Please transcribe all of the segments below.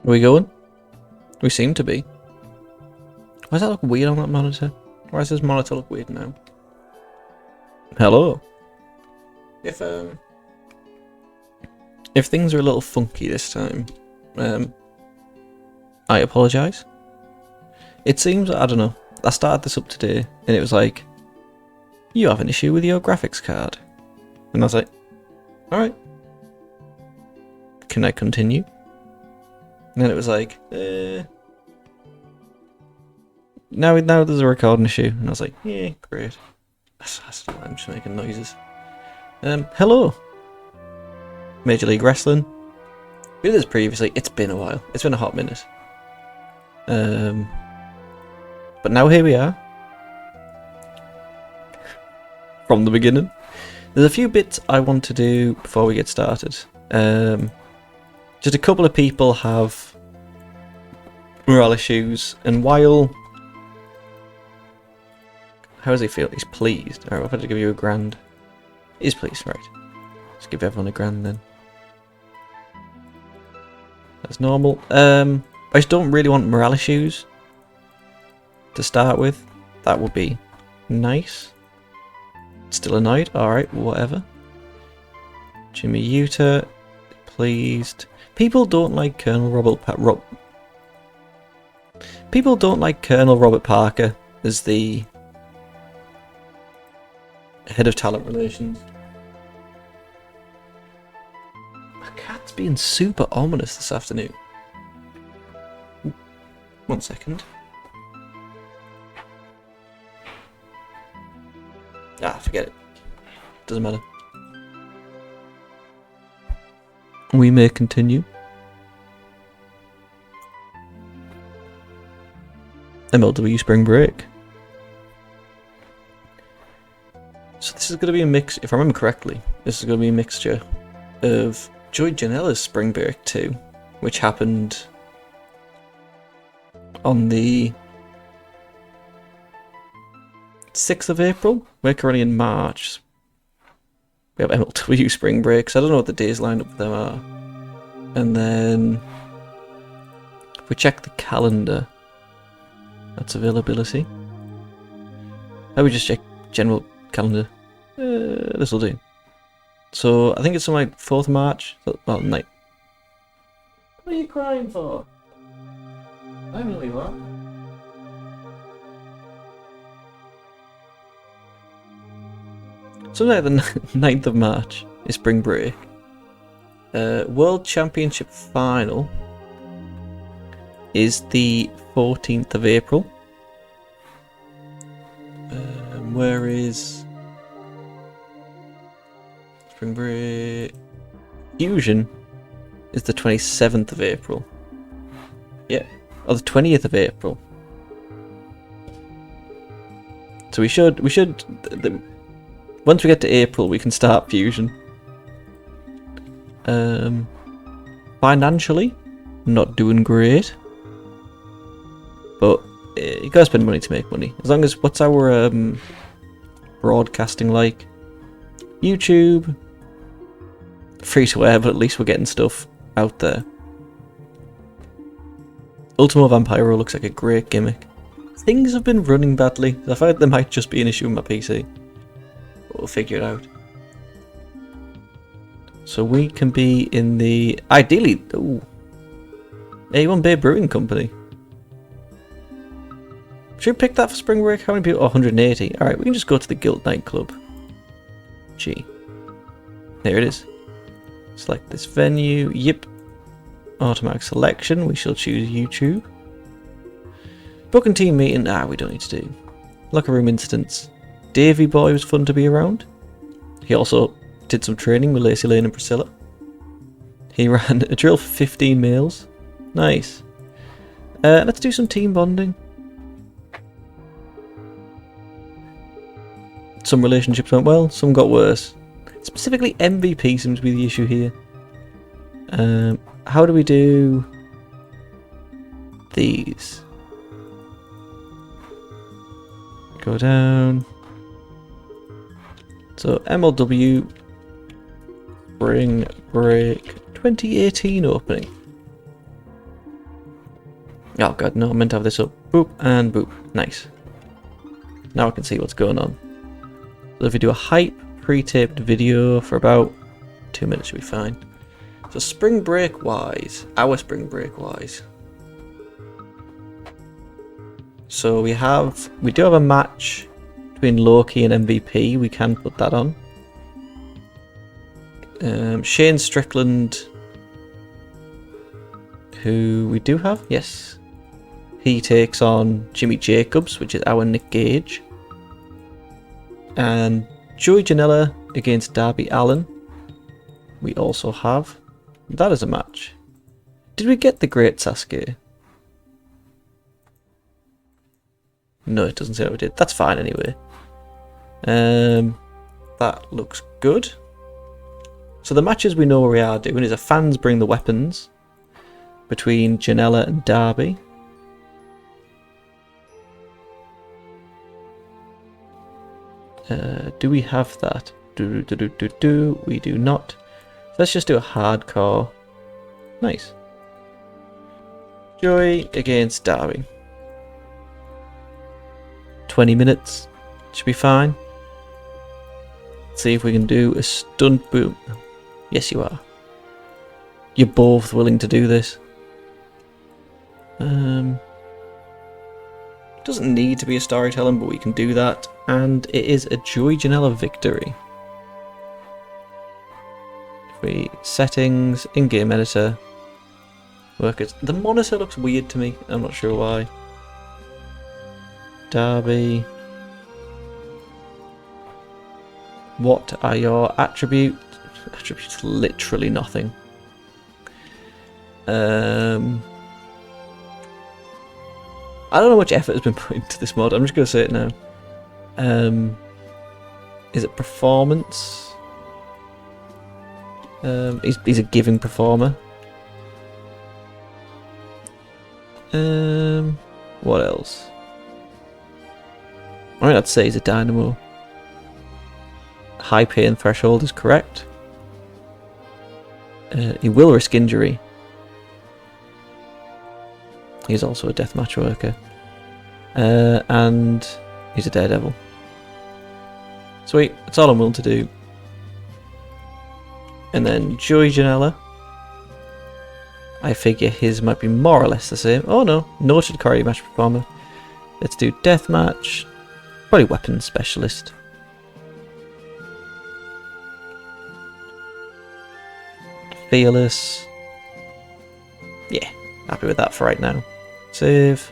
Are we going? We seem to be. Why does that look weird on that monitor? Why does this monitor look weird now? Hello. If things are a little funky this time, I apologise. It seems, I don't know, I started this up today and it was like, you have an issue with your graphics card. And I was like, alright. Can I continue? And then it was like, now there's a recording issue. And I was like, yeah, great. I'm just making noises. Hello. Major League Wrestling. We did this previously. It's been a while. It's been a hot minute. But now here we are. From the beginning. There's a few bits I want to do before we get started. Just a couple of people have morale issues, and while... How does he feel? He's pleased. Alright, I've had to give you a grand. He's pleased, right. Let's give everyone a grand then. That's normal. I just don't really want morale issues to start with. That would be nice. Still annoyed? Alright, whatever. Jimmy Utah, pleased. People don't like Colonel People don't like Colonel Robert Parker as the head of talent relations. My cat's being super ominous this afternoon. Ooh, 1 second. Ah, forget it. Doesn't matter. We may continue. MLW Spring Break. So this is going to be a mix, if I remember correctly, this is going to be a mixture of Joey Janela's Spring Break 2, which happened on the 6th of April. We're currently in March. We have MLW Spring Break, so I don't know what the days lined up for them are. And then, if we check the calendar, that's availability. I would just check general calendar. This will do. So, I think it's something like 4th March. Well, night. What are you crying for? I know you are. Something like the 9th of March is Spring Break. World Championship Final is the 14th of April. Where is Spring Break? Fusion is the 27th of April. Yeah, or the 20th of April. So we should once we get to April, we can start Fusion. Financially, not doing great. But you gotta spend money to make money. As long as, what's our broadcasting like? YouTube. Free to air, but at least we're getting stuff out there. Ultimo Vampiro looks like a great gimmick. Things have been running badly. I find there might just be an issue with my PC. We'll figure it out. So we can be in the... Ideally... Ooh. A1 Bay Brewing Company. Should we pick that for Spring Break? How many people? Oh, 180. Alright, we can just go to the Guild nightclub. Gee. There it is. Select this venue. Yep. Automatic selection. We shall choose YouTube. Booking team meeting. We don't need to do. Locker room incidents. Davey Boy was fun to be around. He also did some training with Lacey Lane and Priscilla. He ran a drill for 15 males. Nice. Let's do some team bonding. Some relationships went well, some got worse. Specifically MVP seems to be the issue here. How do we do these? Go down. So MLW Spring Break 2018 opening. Oh god, no, I meant to have this up. Boop and boop. Nice. Now I can see what's going on. So if we do a hype pre-taped video for about 2 minutes, should be fine. So spring break wise, our spring break wise. So we do have a match between Loki and MVP. We can put that on. Shane Strickland, who we do have, yes. He takes on Jimmy Jacobs, which is our Nick Gage. And Joey Janela against Darby Allin. We also have. That is a match. Did we get the Great Sasuke? No, it doesn't say what we did. That's fine anyway. That looks good. So the matches we know we are doing is a fans bring the weapons between Janela and Darby. Do we have that? We do not. So let's just do a hardcore. Nice. Joey against Darby. 20 minutes. Should be fine. Let's see if we can do a stunt boom. Yes, you are. You're both willing to do this. Doesn't need to be a storytelling, but we can do that. And it is a Joey Janela victory. If we settings, in-game editor, workers. The monitor looks weird to me. I'm not sure why. Darby. What are your attributes? Attributes literally nothing. I don't know how much effort has been put into this mod. I'm just going to say it now. Is it performance? He's a giving performer. What else? I mean, I'd say he's a dynamo. High pain threshold is correct. He will risk injury. He's also a deathmatch worker. And he's a daredevil. Sweet, that's all I'm willing to do. And then Joey Janela. I figure his might be more or less the same. Oh no, noted karate match performer. Let's do deathmatch. Probably weapons specialist. Fearless. Yeah, happy with that for right now. Save.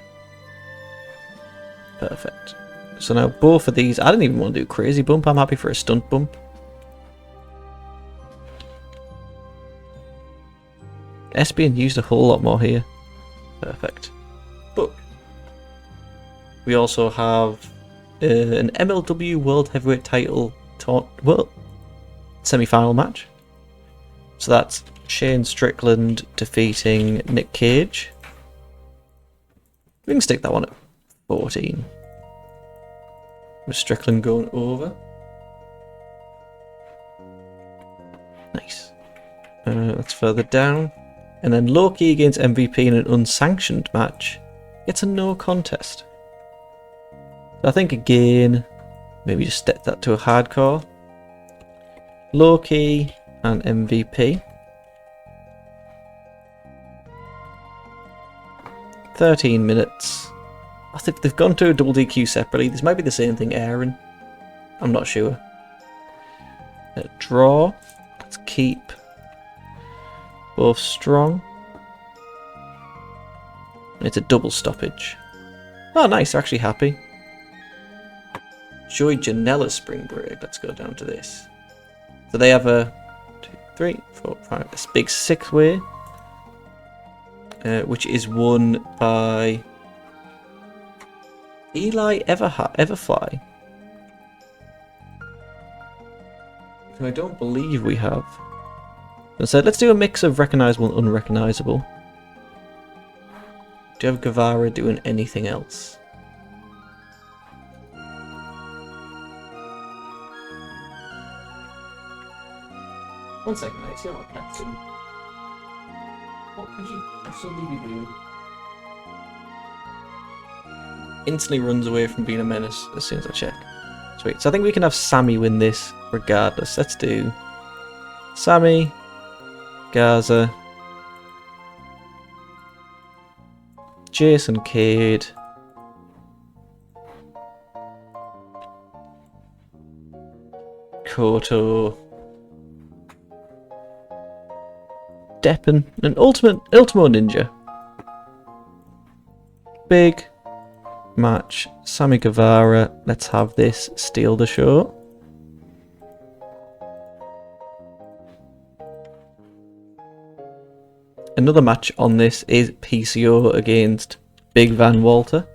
Perfect. So now both of these, I didn't even want to do crazy bump. I'm happy for a stunt bump. S being used a whole lot more here. Perfect. But we also have an MLW World Heavyweight Title semi-final match. So that's Shane Strickland defeating Nick Cage. We can stick that one at 14. With Strickland going over. Nice. That's further down. And then Loki against MVP in an unsanctioned match gets a no contest. So I think again, maybe just step that to a hardcore. Loki and MVP. 13 minutes. I think they've gone to a double DQ separately. This might be the same thing airing. I'm not sure. Draw. Let's keep both strong. It's a double stoppage. Oh, nice. They're actually happy. Joey Janela spring break. Let's go down to this. So they have a 2, 3, 4, 5. This big 6-way, which is won by Eli Everfly. Who I don't believe we have. I said, let's do a mix of recognisable and unrecognisable. Do you have Guevara doing anything else? One second, I see what that's doing. What could you possibly be doing? Instantly runs away from being a menace as soon as I check. Sweet. So I think we can have Sammy win this regardless. Let's do Sammy, Gaza, Jason Cade, Koto, Deppen, and Ultimo Ninja. Big match, Sammy Guevara. Let's have this steal the show. Another match on this is PCO against Big Van Walter,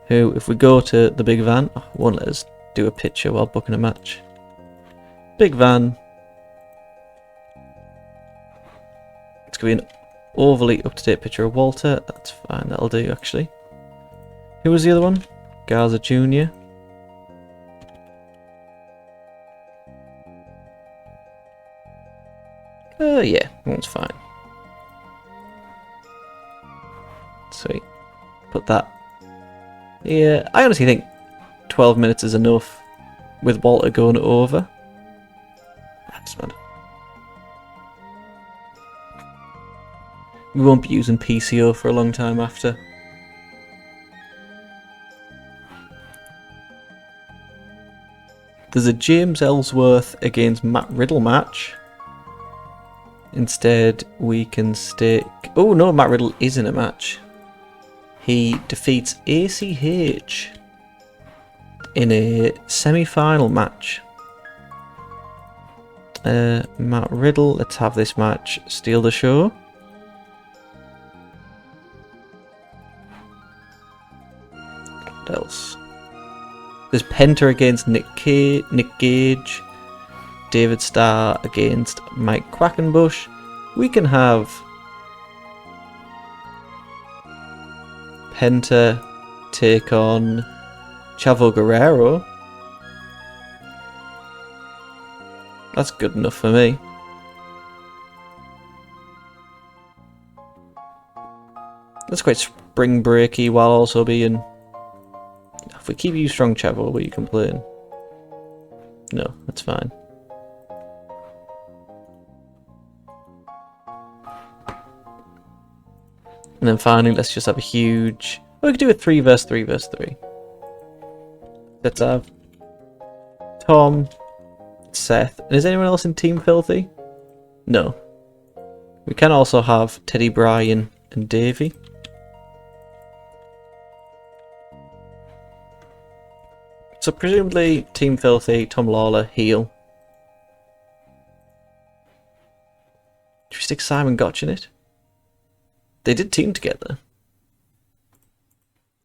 who, if we go to the Big Van, won't let us do a picture while booking a match. Big Van. It's going to be an overly up-to-date picture of Walter. That's fine, that'll do actually. Who was the other one? Garza Jr. Yeah, that one's fine. Sweet. Put that. Yeah, I honestly think 12 minutes is enough with Walter going over. That's mad. We won't be using PCO for a long time after. There's a James Ellsworth against Matt Riddle match. Instead, we can stick... Oh no, Matt Riddle is in a match. He defeats ACH in a semi-final match. Matt Riddle, let's have this match steal the show. What else? There's Penta against Nick Gage. David Starr against Mike Quackenbush. We can have Penta take on Chavo Guerrero. That's good enough for me. That's quite spring breaky while also being... If we keep you strong, Chavo, will you complain? No, that's fine. And then finally, let's just have a huge... We could do a 3 versus 3 versus 3. Let's have Tom, Seth, and is anyone else in Team Filthy? No. We can also have Teddy Bryan and Davey. So presumably Team Filthy, Tom Lawler, heel. Should we stick Simon Gotch in it? They did team together.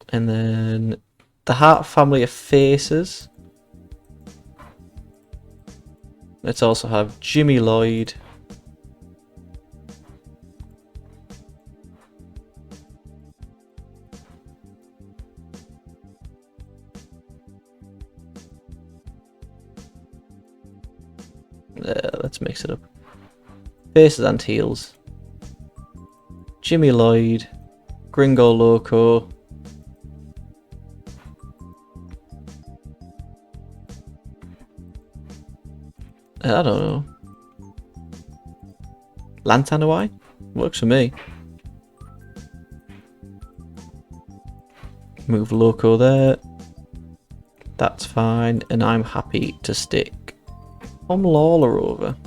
And then the Hart family of faces. Let's also have Jimmy Lloyd. Let's mix it up. Faces and heels. Jimmy Lloyd, Gringo Loco, I don't know. Lantana Y? Works for me. Move Loco there. That's fine, and I'm happy to stick Tom Lawler over.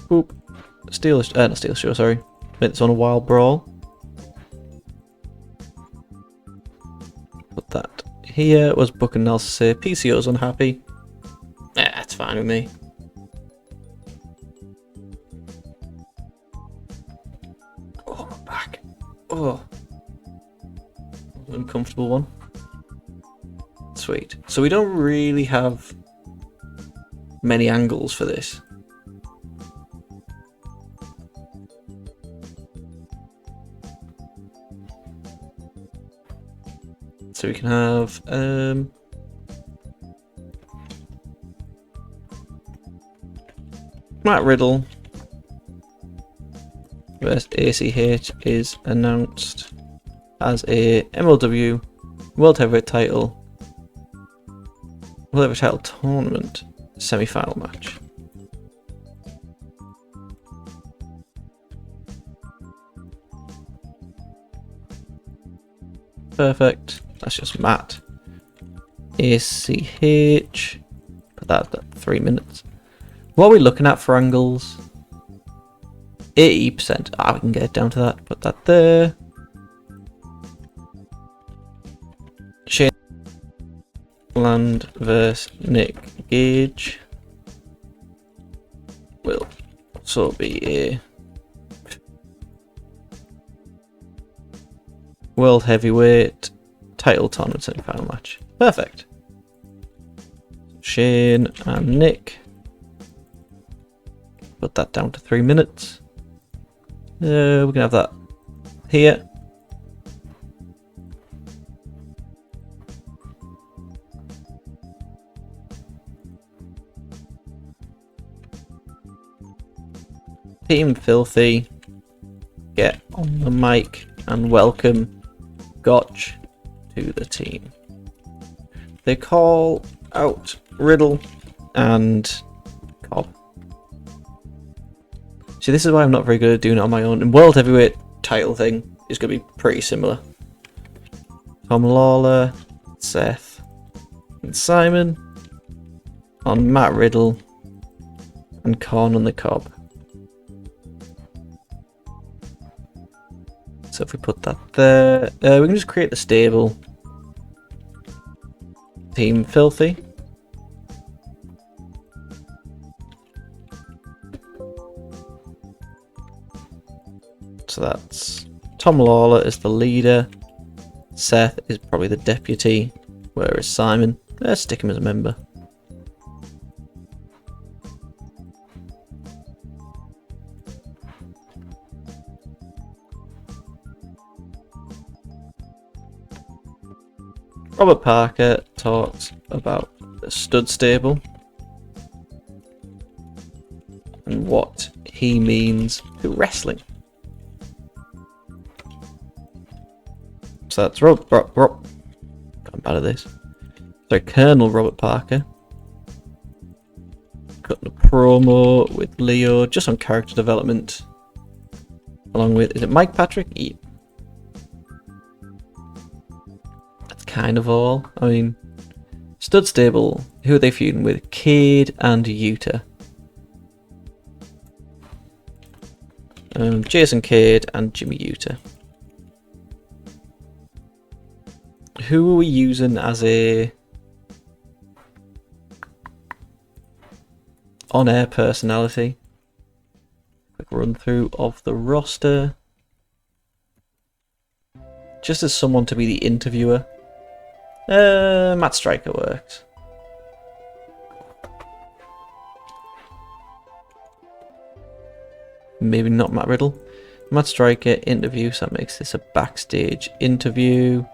Boop. Not Steel Show, sorry. It's on a Wild Brawl. Put that here. Was Buck and Nelson say PCO's unhappy? Yeah, that's fine with me. Oh, my back. Oh. Uncomfortable one. Sweet. So we don't really have many angles for this. So we can have Matt Riddle versus ACH is announced as a MLW World Heavyweight title tournament semi-final match. Perfect. That's just Matt. ACH. Put that at 3 minutes. What are we looking at for angles? 80%. We can get it down to that. Put that there. Shane Land versus Nick Gage will also be a World Heavyweight title tournament semi-final match. Perfect. Shane and Nick. Put that down to 3 minutes. We can have that here. Team Filthy, get on the mic and welcome Gotch to the team. They call out Riddle and Cobb. See, this is why I'm not very good at doing it on my own. And World Heavyweight title thing is going to be pretty similar. Tom Lawler, Seth, and Simon on Matt Riddle and Korn on the Cobb. So if we put that there, we can just create the stable. Team Filthy. So that's Tom Lawler is the leader. Seth is probably the deputy. Where is Simon? Let's stick him as a member. Robert Parker talks about the stud stable and what he means to wrestling. So that's I'm bad at this. So Colonel Robert Parker cutting a promo with Leo just on character development, along with, is it Mike Patrick? Yeah. Kind of all. I mean, stud stable, who are they feuding with? Cade and Yuta. Jason Cade and Jimmy Yuta. Who are we using as a on-air personality? Quick run through of the roster. Just as someone to be the interviewer. Matt Striker works. Maybe not Matt Riddle. Matt Striker interview, so that makes this a backstage interview.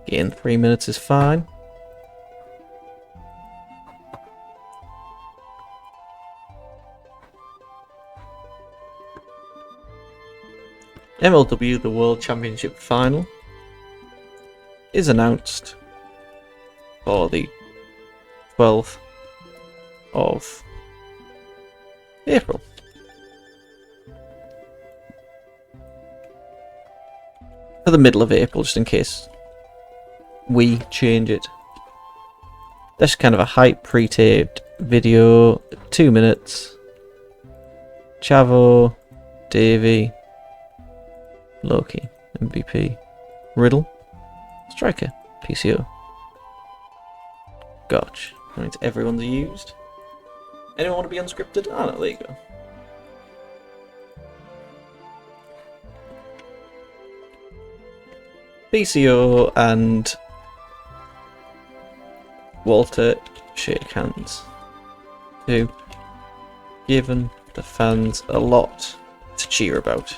Getting 3 minutes is fine. MLW, the World Championship Final, is announced for the 12th of April. For the middle of April, just in case we change it. That's kind of a hype pre-taped video, 2 minutes. Chavo, Davey, Loki, MVP, Riddle, Striker, PCO. Gotch. That means everyone's used. Anyone want to be unscripted? Ah, no, there you go. PCO and Walter shake hands. Who given the fans a lot to cheer about.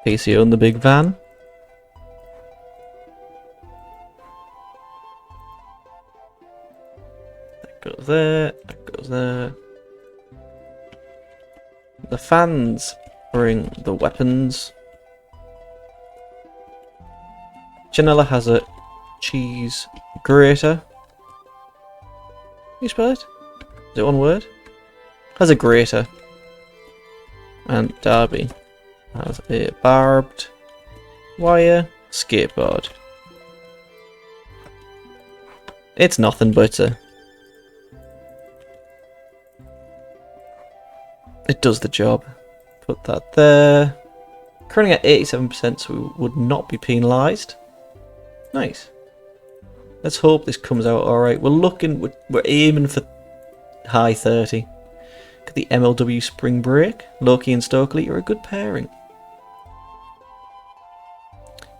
PCO in the big van. That goes there, that goes there. The fans bring the weapons. Janela has a cheese grater. Can you spell it? Is it one word? Has a grater. And Darby has a barbed wire skateboard. It's nothing, but it does the job. Put that there. Currently at 87%, so we would not be penalised. Nice. Let's hope this comes out alright. We're aiming for high 30. Got the MLW Spring Break. Loki and Stokely are a good pairing.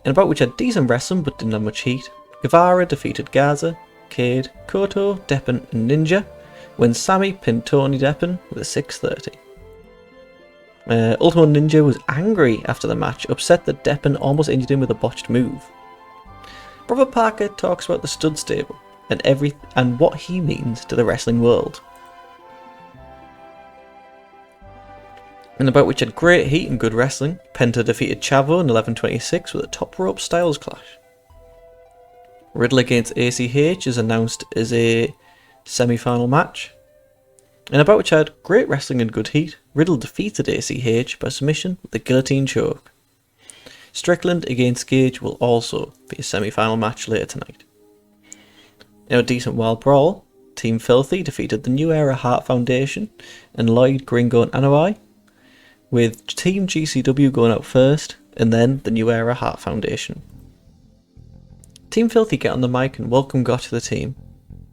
In a bout which had decent wrestling but didn't have much heat, Guevara defeated Gaza, Cade, Koto, Deppen and Ninja, when Sammy pinned Tony Deppen with a 630. Ultimo Ninja was angry after the match, upset that Deppen almost injured him with a botched move. Brother Parker talks about the stud stable and what he means to the wrestling world. In the bout which had great heat and good wrestling, Penta defeated Chavo in 11:26 with a top rope styles clash. Riddle against ACH is announced as a semi-final match. In a bout which had great wrestling and good heat, Riddle defeated ACH by submission with a guillotine choke. Strickland against Gage will also be a semi-final match later tonight. In a decent wild brawl, Team Filthy defeated the New Era Heart Foundation and Lloyd, Gringo and Anoa'i, with Team GCW going out first and then the New Era Heart Foundation. Team Filthy get on the mic and welcome Gotch to the team.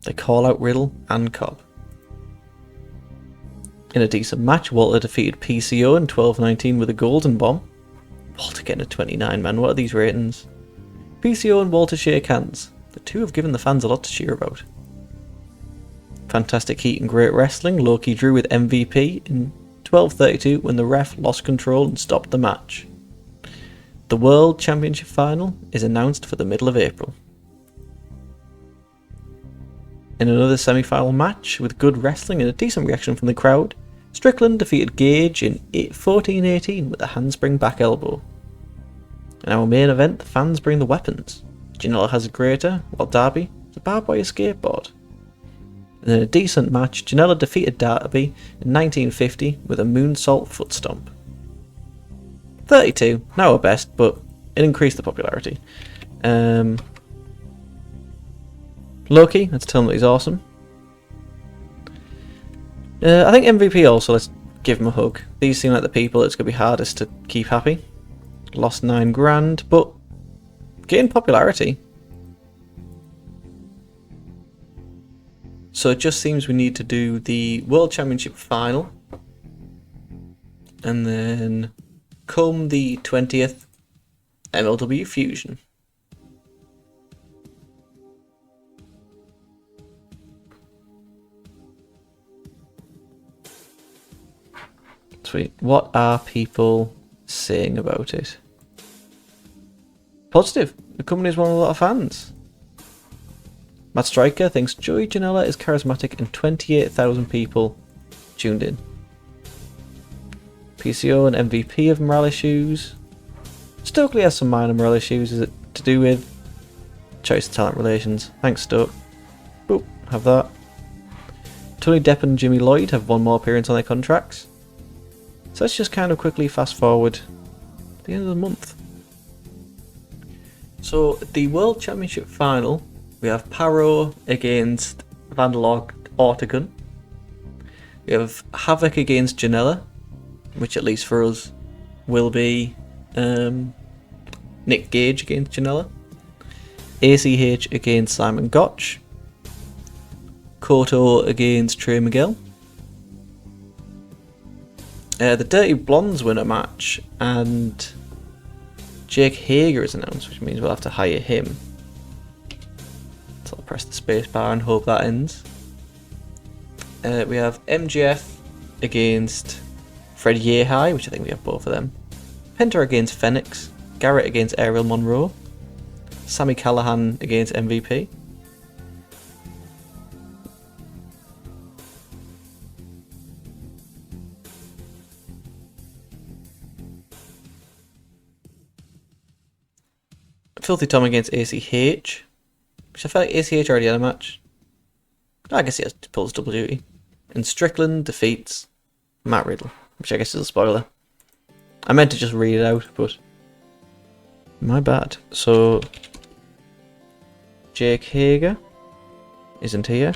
They call out Riddle and Cobb. In a decent match, Walter defeated PCO in 12:19 with a golden bomb. Walter getting a 29, man. What are these ratings? PCO and Walter shake hands. The two have given the fans a lot to cheer about. Fantastic heat and great wrestling. Loki drew with MVP in 12:32 when the ref lost control and stopped the match. The World Championship final is announced for the middle of April. In another semi-final match with good wrestling and a decent reaction from the crowd, Strickland defeated Gage in 14:18 with a handspring back elbow. In our main event, the fans bring the weapons. Janela has a grater, while Darby has a barbed wire skateboard. In a decent match, Janela defeated Darby in 1950 with a moonsault foot stomp. 32, not our best, but it increased the popularity. Loki, let's tell him that he's awesome. I think MVP also, let's give him a hug. These seem like the people it's going to be hardest to keep happy. Lost 9 grand, but gained popularity. So it just seems we need to do the World Championship final. And then come the 20th, MLW Fusion. Sweet. What are people saying about it? Positive. The company's won a lot of fans. Matt Stryker thinks Joey Janela is charismatic and 28,000 people tuned in. PCO and MVP have morale issues. Stokely has some minor morale issues. Is it to do with choice of talent relations? Thanks, Stoke. Boop, have that. Tony Depp and Jimmy Lloyd have one more appearance on their contracts. So let's just kind of quickly fast forward to the end of the month. So the World Championship final, we have Paro against Vandalog Ortegon. We have Havoc against Janela, which at least for us will be Nick Gage against Janela. ACH against Simon Gotch. Koto against Trey Miguel. The Dirty Blondes win a match, and Jake Hager is announced, which means we'll have to hire him. So I'll press the space bar and hope that ends. We have MGF against Fred Yehai, which I think we have both of them. Penta against Phoenix. Garrett against Ariel Monroe. Sammy Callahan against MVP. Filthy Tom against ACH. Which I feel like ACH already had a match. I guess he has pulls double duty. And Strickland defeats Matt Riddle, which I guess is a spoiler. I meant to just read it out, but my bad. So Jake Hager isn't here.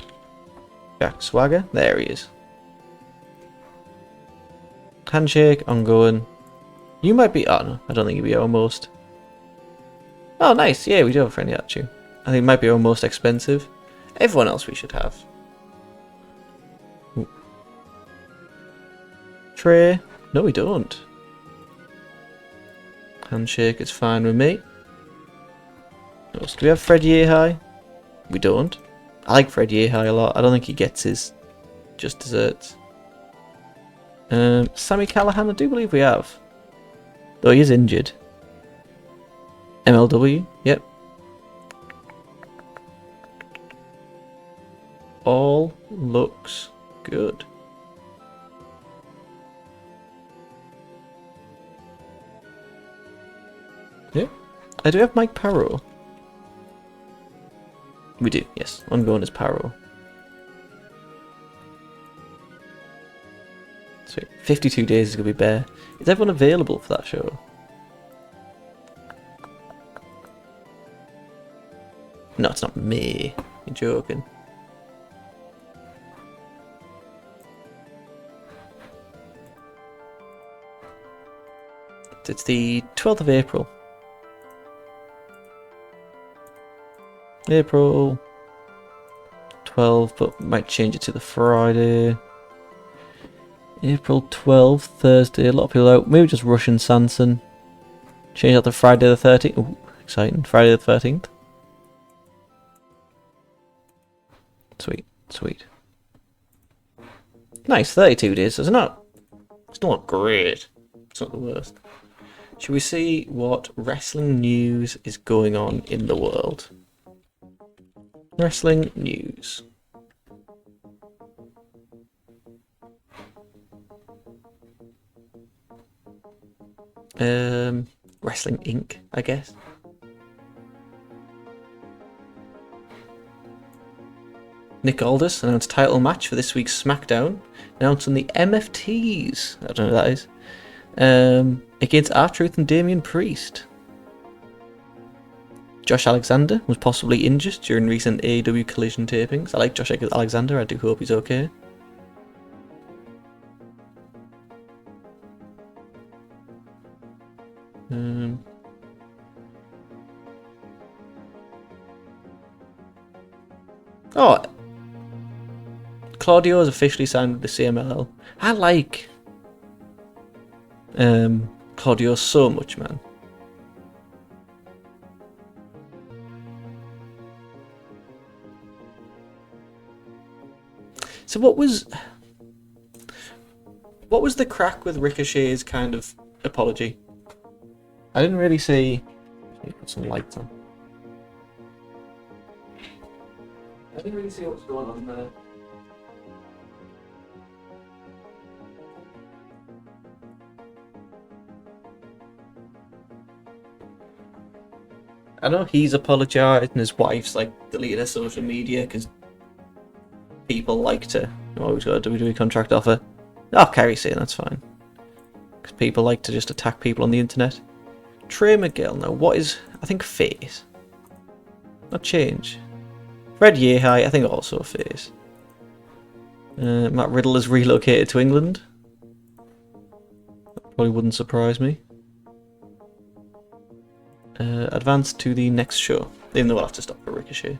Jack Swagger, there he is. Handshake, ongoing. You might be. Oh no, I don't think you'd be our most. Oh nice, yeah, we do have a friendly attitude. I think it might be our most expensive. Everyone else we should have. Ooh. Trey, no we don't. Handshake is fine with me. What else? Do we have Fred Yehai? We don't. I like Fred Yehai a lot. I don't think he gets his just desserts. Sammy Callahan, I do believe we have. Though he is injured. MLW, yep. All looks good. Yep. I do have Mike Parrow. We do, yes. Ongoing as Parrow. Sweet. 52 days is going to be bare. Is everyone available for that show? No, it's not me. You're joking. It's the 12th of April. April 12th, but might change it to the Friday. April 12th, Thursday. A lot of people out. Maybe just Russian Sanson. Change that to Friday the 13th. Ooh, exciting. Friday the 13th. Sweet, sweet. Nice, 32 days. It's not great. It's not the worst. Should we see what wrestling news is going on in the world? Wrestling news. Wrestling Inc., I guess. Nick Aldis announced title match for this week's SmackDown, announcing the MFTs. I don't know what that is. Against R-Truth and Damian Priest. Josh Alexander was possibly injured during recent AEW Collision tapings. I like Josh Alexander. I do hope he's okay. Oh, Claudio has officially signed with the CMLL. I like Claudio so much, man. So what was the crack with Ricochet's kind of apology? I didn't really see. Let me put some lights on. I didn't really see what was going on there. I know he's apologised and his wife's like deleted her social media because people like to. Oh, he's got a WWE contract offer. Oh, Kerry's saying that's fine. Because people like to just attack people on the internet. Trey Miguel, now what is. I think face. Not change. Fred Yehai, I think also face. Matt Riddle has relocated to England. That probably wouldn't surprise me. Advance to the next show, even though we'll have to stop for Ricochet.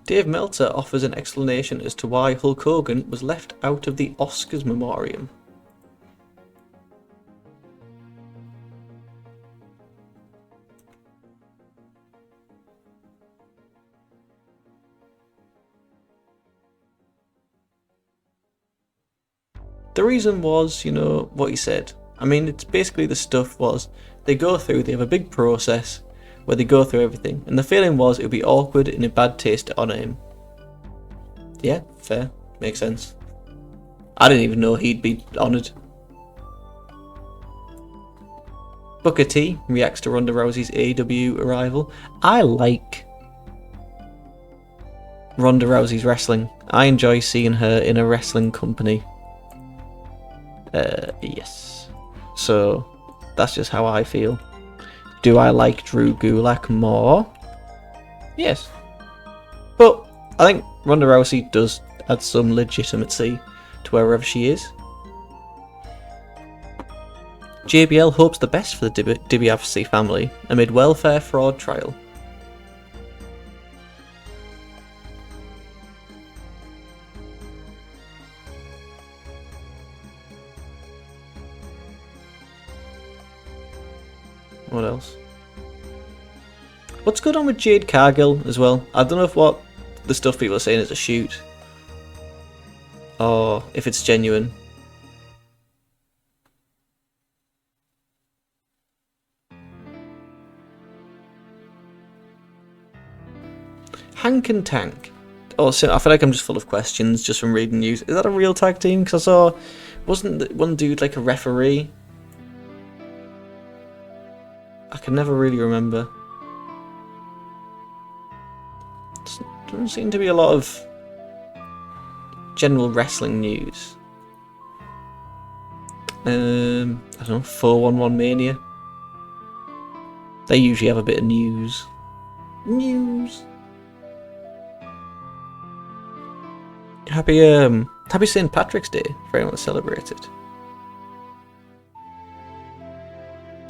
Dave Meltzer offers an explanation as to why Hulk Hogan was left out of the Oscars memoriam. The reason was, you know, what he said. I mean, it's basically the stuff was, they have a big process where they go through everything, and the feeling was it would be awkward and in bad taste to honour him. Yeah, fair. Makes sense. I didn't even know he'd be honoured. Booker T reacts to Ronda Rousey's AEW arrival. I like Ronda Rousey's wrestling. I enjoy seeing her in a wrestling company. Yes. So, that's just how I feel. Do I like Drew Gulak more? Yes. But I think Ronda Rousey does add some legitimacy to wherever she is. JBL hopes the best for the DiBiase family amid welfare fraud trial. What else? What's going on with Jade Cargill as well? I don't know if what the stuff people are saying is a shoot, or if it's genuine. Hank and Tank. Oh, so I feel like I'm just full of questions just from reading news. Is that a real tag team? Because I saw, wasn't one dude like a referee? I can never really remember. There doesn't seem to be a lot of general wrestling news. I don't know, 411 Mania. They usually have a bit of news. Happy St. Patrick's Day for anyone that celebrates it.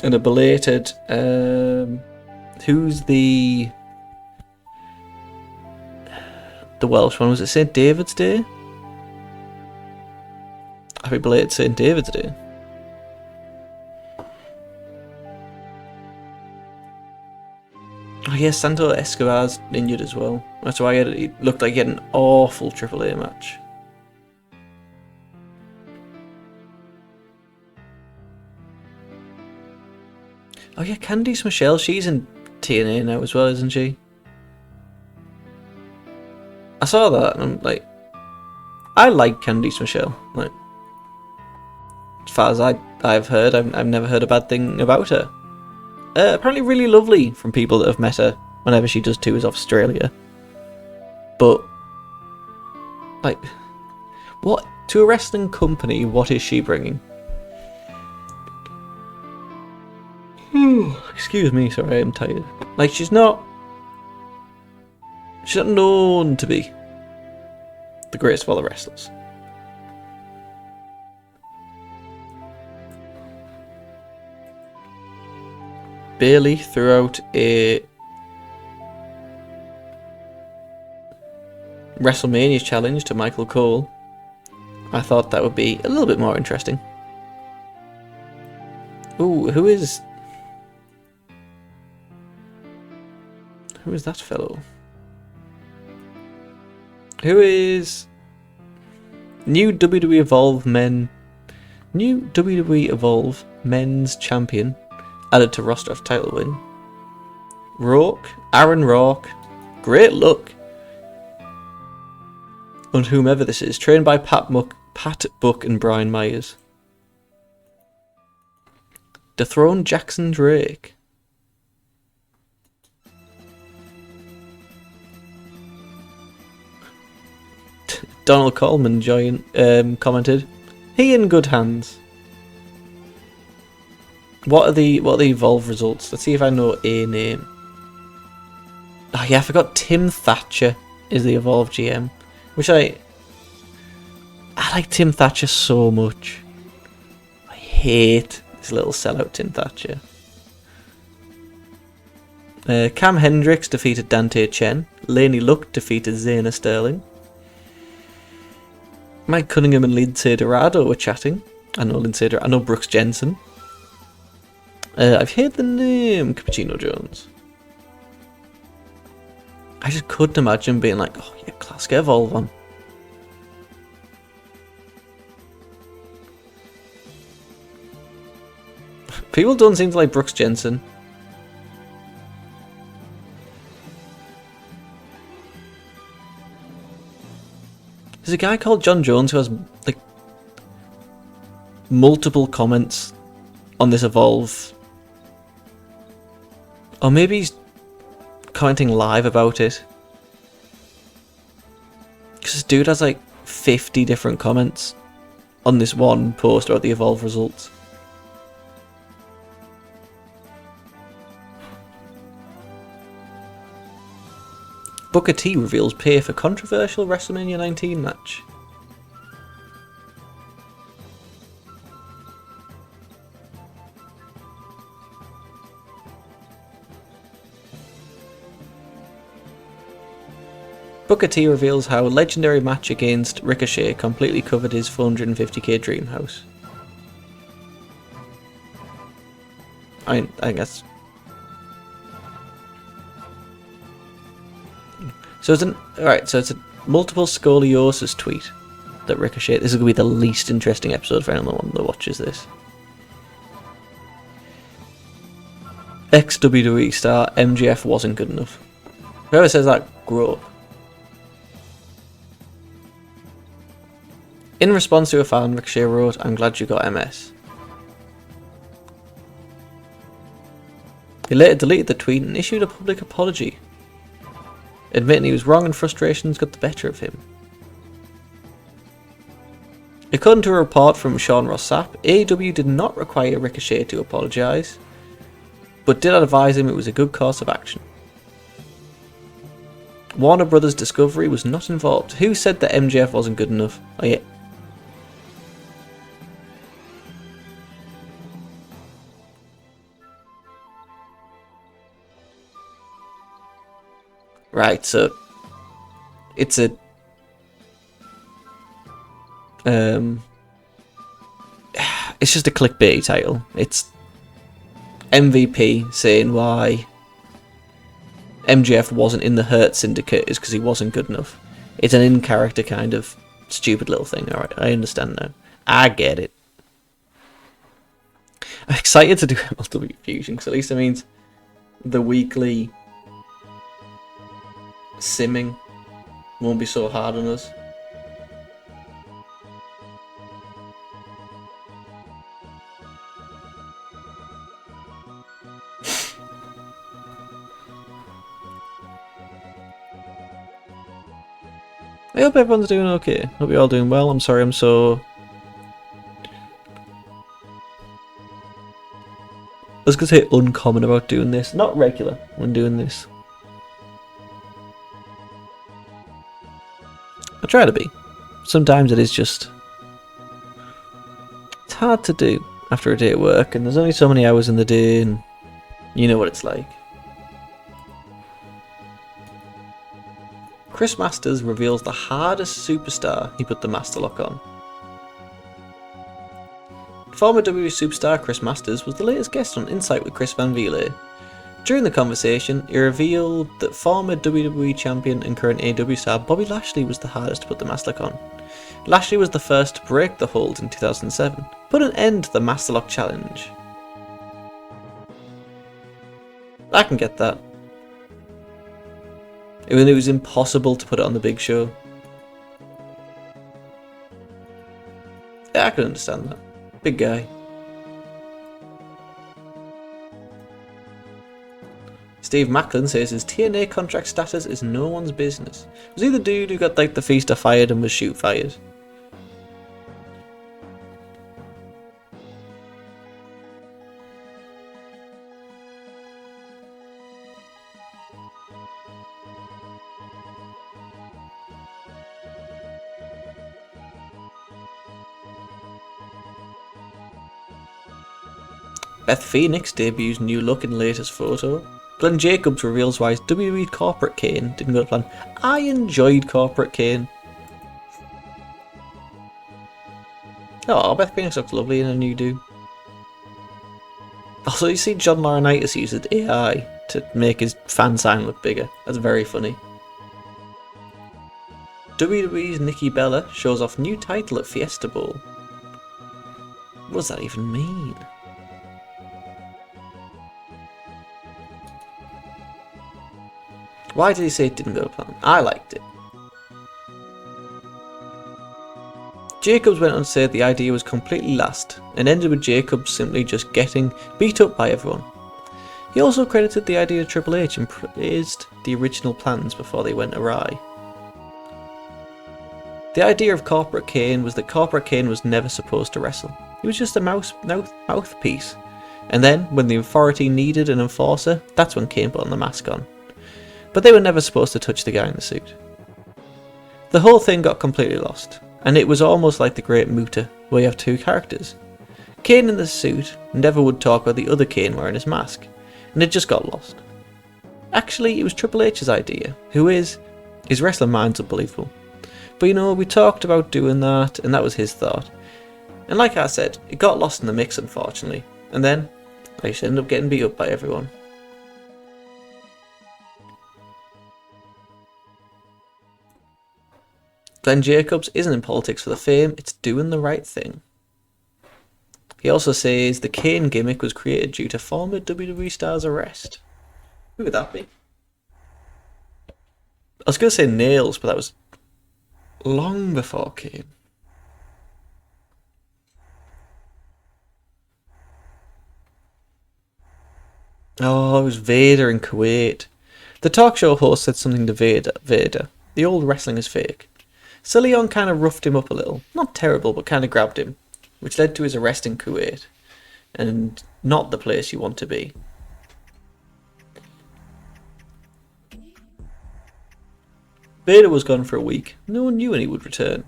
And a belated, who's the Welsh one? Was it St. David's Day? Happy belated St. David's Day. Oh yeah, Santo Escobar's injured as well. That's why he looked like he had an awful AAA match. Oh yeah, Candice Michelle, she's in TNA now as well, isn't she? I saw that and I'm like, I like Candice Michelle. Like, as far as I've heard, I've never heard a bad thing about her. Apparently really lovely from people that have met her whenever she does tours of Australia. But, like, what, to a wrestling company, what is she bringing? Excuse me, sorry, I'm tired. Like, she's not known to be the greatest of all the wrestlers. Bailey threw out a WrestleMania challenge to Michael Cole. I thought that would be a little bit more interesting. Ooh, who is that fellow? Who is new WWE Evolve Men's Champion added to roster of title win? Aaron Rourke, great luck. And whomever this is, trained by Pat Buck and Brian Myers. Dethrone Jackson Drake. Donald Coleman commented, "He in good hands." What are the Evolve results? Let's see if I know a name. Oh yeah, I forgot Tim Thatcher is the Evolve GM, which I like Tim Thatcher so much. I hate this little sellout Tim Thatcher. Cam Hendricks defeated Dante Chen. Laney Luck defeated Zayna Sterling. Mike Cunningham and Lindsay Dorado were chatting. I know Brooks Jensen. I've heard the name Cappuccino Jones. I just couldn't imagine being like, oh yeah, class, get Evolve on. People don't seem to like Brooks Jensen. There's a guy called John Jones who has like multiple comments on this Evolve. Or maybe he's commenting live about it. Because this dude has like 50 different comments on this one post about the Evolve results. Booker T reveals pay for controversial WrestleMania 19 match. Booker T reveals how a legendary match against Ricochet completely covered his 450k dream house. I guess. So it's it's a multiple scoliosis tweet that Ricochet. This is going to be the least interesting episode for anyone that watches this. Ex-WWE star MJF wasn't good enough. Whoever says that, grow up. In response to a fan, Ricochet wrote, "I'm glad you got MS." He later deleted the tweet and issued a public apology, admitting he was wrong and frustrations got the better of him. According to a report from Sean Ross Sapp, AEW did not require Ricochet to apologise, but did advise him it was a good course of action. Warner Brothers Discovery was not involved. Who said that MJF wasn't good enough? Oh yeah. Right, so it's a it's just a clickbait title. It's MVP saying why MJF wasn't in the Hurt Syndicate is because he wasn't good enough. It's an in-character kind of stupid little thing. Alright, I understand now. I get it. I'm excited to do MLW Fusion because at least it means the weekly simming won't be so hard on us. I hope everyone's doing okay. Hope you're all doing well. I'm sorry I'm so... I was going to say uncommon about doing this. Not regular when doing this. I try to be. Sometimes it is just... It's hard to do after a day at work, and there's only so many hours in the day, and you know what it's like. Chris Masters reveals the hardest superstar he put the Master Lock on. Former WWE superstar Chris Masters was the latest guest on Insight with Chris Van Vliet. During the conversation, he revealed that former WWE champion and current AEW star Bobby Lashley was the hardest to put the Master Lock on. Lashley was the first to break the hold in 2007, put an end to the Master Lock challenge. I can get that. Even though it was impossible to put it on the Big Show. Yeah, I can understand that. Big guy. Steve Macklin says his TNA contract status is no one's business. Was he the dude who got like the feaster fired and was shoot fired? Beth Phoenix debuts new look in latest photo. Glenn Jacobs reveals why his WWE Corporate Kane didn't go to plan. I enjoyed Corporate Kane. Oh, Beth Phoenix looks lovely in a new do. Also, you see John Laurinaitis uses AI to make his fan sign look bigger. That's very funny. WWE's Nikki Bella shows off new title at Fiesta Bowl. What does that even mean? Why did he say it didn't go to plan? I liked it. Jacobs went on to say the idea was completely lost, and ended with Jacobs simply just getting beat up by everyone. He also credited the idea to Triple H and praised the original plans before they went awry. The idea of Corporate Kane was that Corporate Kane was never supposed to wrestle. He was just a mouthpiece. And then, when the authority needed an enforcer, that's when Kane put on the mask on. But they were never supposed to touch the guy in the suit. The whole thing got completely lost, and it was almost like the Great Muta, where you have two characters. Kane in the suit never would talk about the other Kane wearing his mask, and it just got lost. Actually, it was Triple H's idea, his wrestling mind's unbelievable. But you know, we talked about doing that, and that was his thought. And like I said, it got lost in the mix, unfortunately. And then, I just ended up getting beat up by everyone. Glenn Jacobs isn't in politics for the fame, it's doing the right thing. He also says the Kane gimmick was created due to former WWE star's arrest. Who would that be? I was going to say Nails, but that was long before Kane. Oh, it was Vader in Kuwait. The talk show host said something to Vader. The old wrestling is fake. So Leon kind of roughed him up a little. Not terrible, but kind of grabbed him, which led to his arrest in Kuwait. And not the place you want to be. Vader was gone for a week. No one knew when he would return.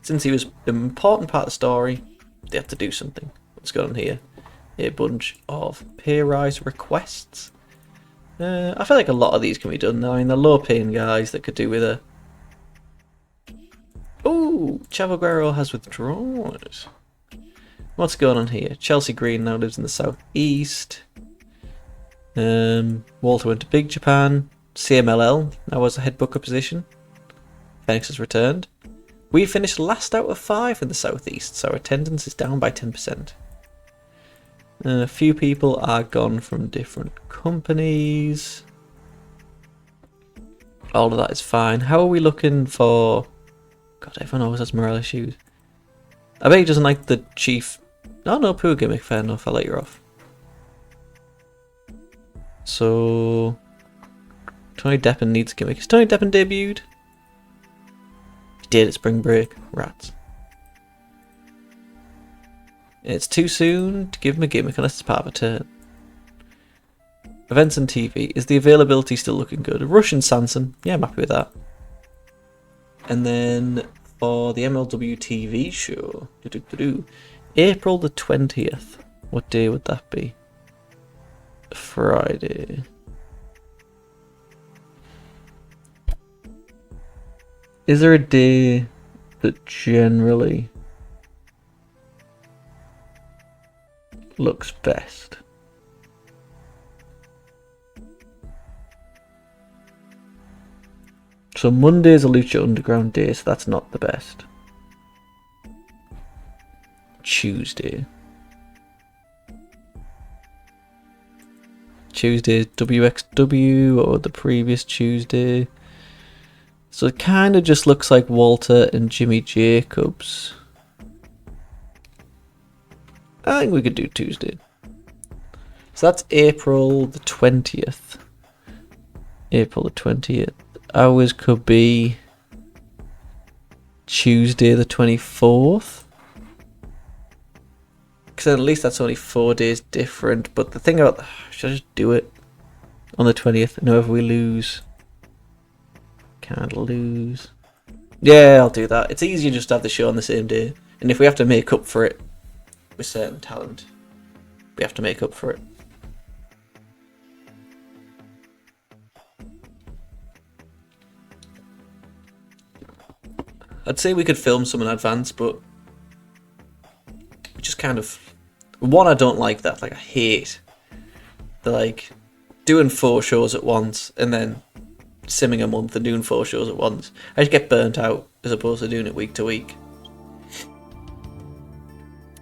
Since he was an important part of the story, they had to do something. What's going on here? A bunch of pay rise requests. I feel like a lot of these can be done. I mean, they're low paying guys that could do with a... Oh, Chavo Guerrero has withdrawn. What's going on here? Chelsea Green now lives in the southeast. Walter went to Big Japan. CMLL now has a head booker position. Phoenix has returned. We finished last out of 5 in the southeast, so our attendance is down by 10%. A few people are gone from different companies. All of that is fine. How are we looking for... God, everyone always has morale issues. I bet he doesn't like the chief... Oh no, poor gimmick, fair enough, I'll let you off. So... Tony Deppen needs a gimmick. Has Tony Deppen debuted? He did at Spring Break. Rats. It's too soon to give him a gimmick unless it's part of a turn. Events and TV. Is the availability still looking good? Russian Sanson. Yeah, I'm happy with that. And then for the MLW TV show, April the 20th. What day would that be? Friday. Is there a day that generally looks best? So Monday is a Lucha Underground day, so that's not the best. Tuesday is WXW, or the previous Tuesday. So it kind of just looks like Walter and Jimmy Jacobs. I think we could do Tuesday. So that's April the 20th. April the 20th. Ours could be Tuesday the 24th. Because at least that's only 4 days different. But the thing about... Should I just do it on the 20th? And whoever we lose... Can't lose. Yeah, I'll do that. It's easier just to have the show on the same day. And if we have to make up for it with certain talent, we have to make up for it. I'd say we could film some in advance, but we just kind of... One, I don't like that. Like, I hate the, like, doing 4 shows at once and then simming a month and doing 4 shows at once. I just get burnt out as opposed to doing it week to week.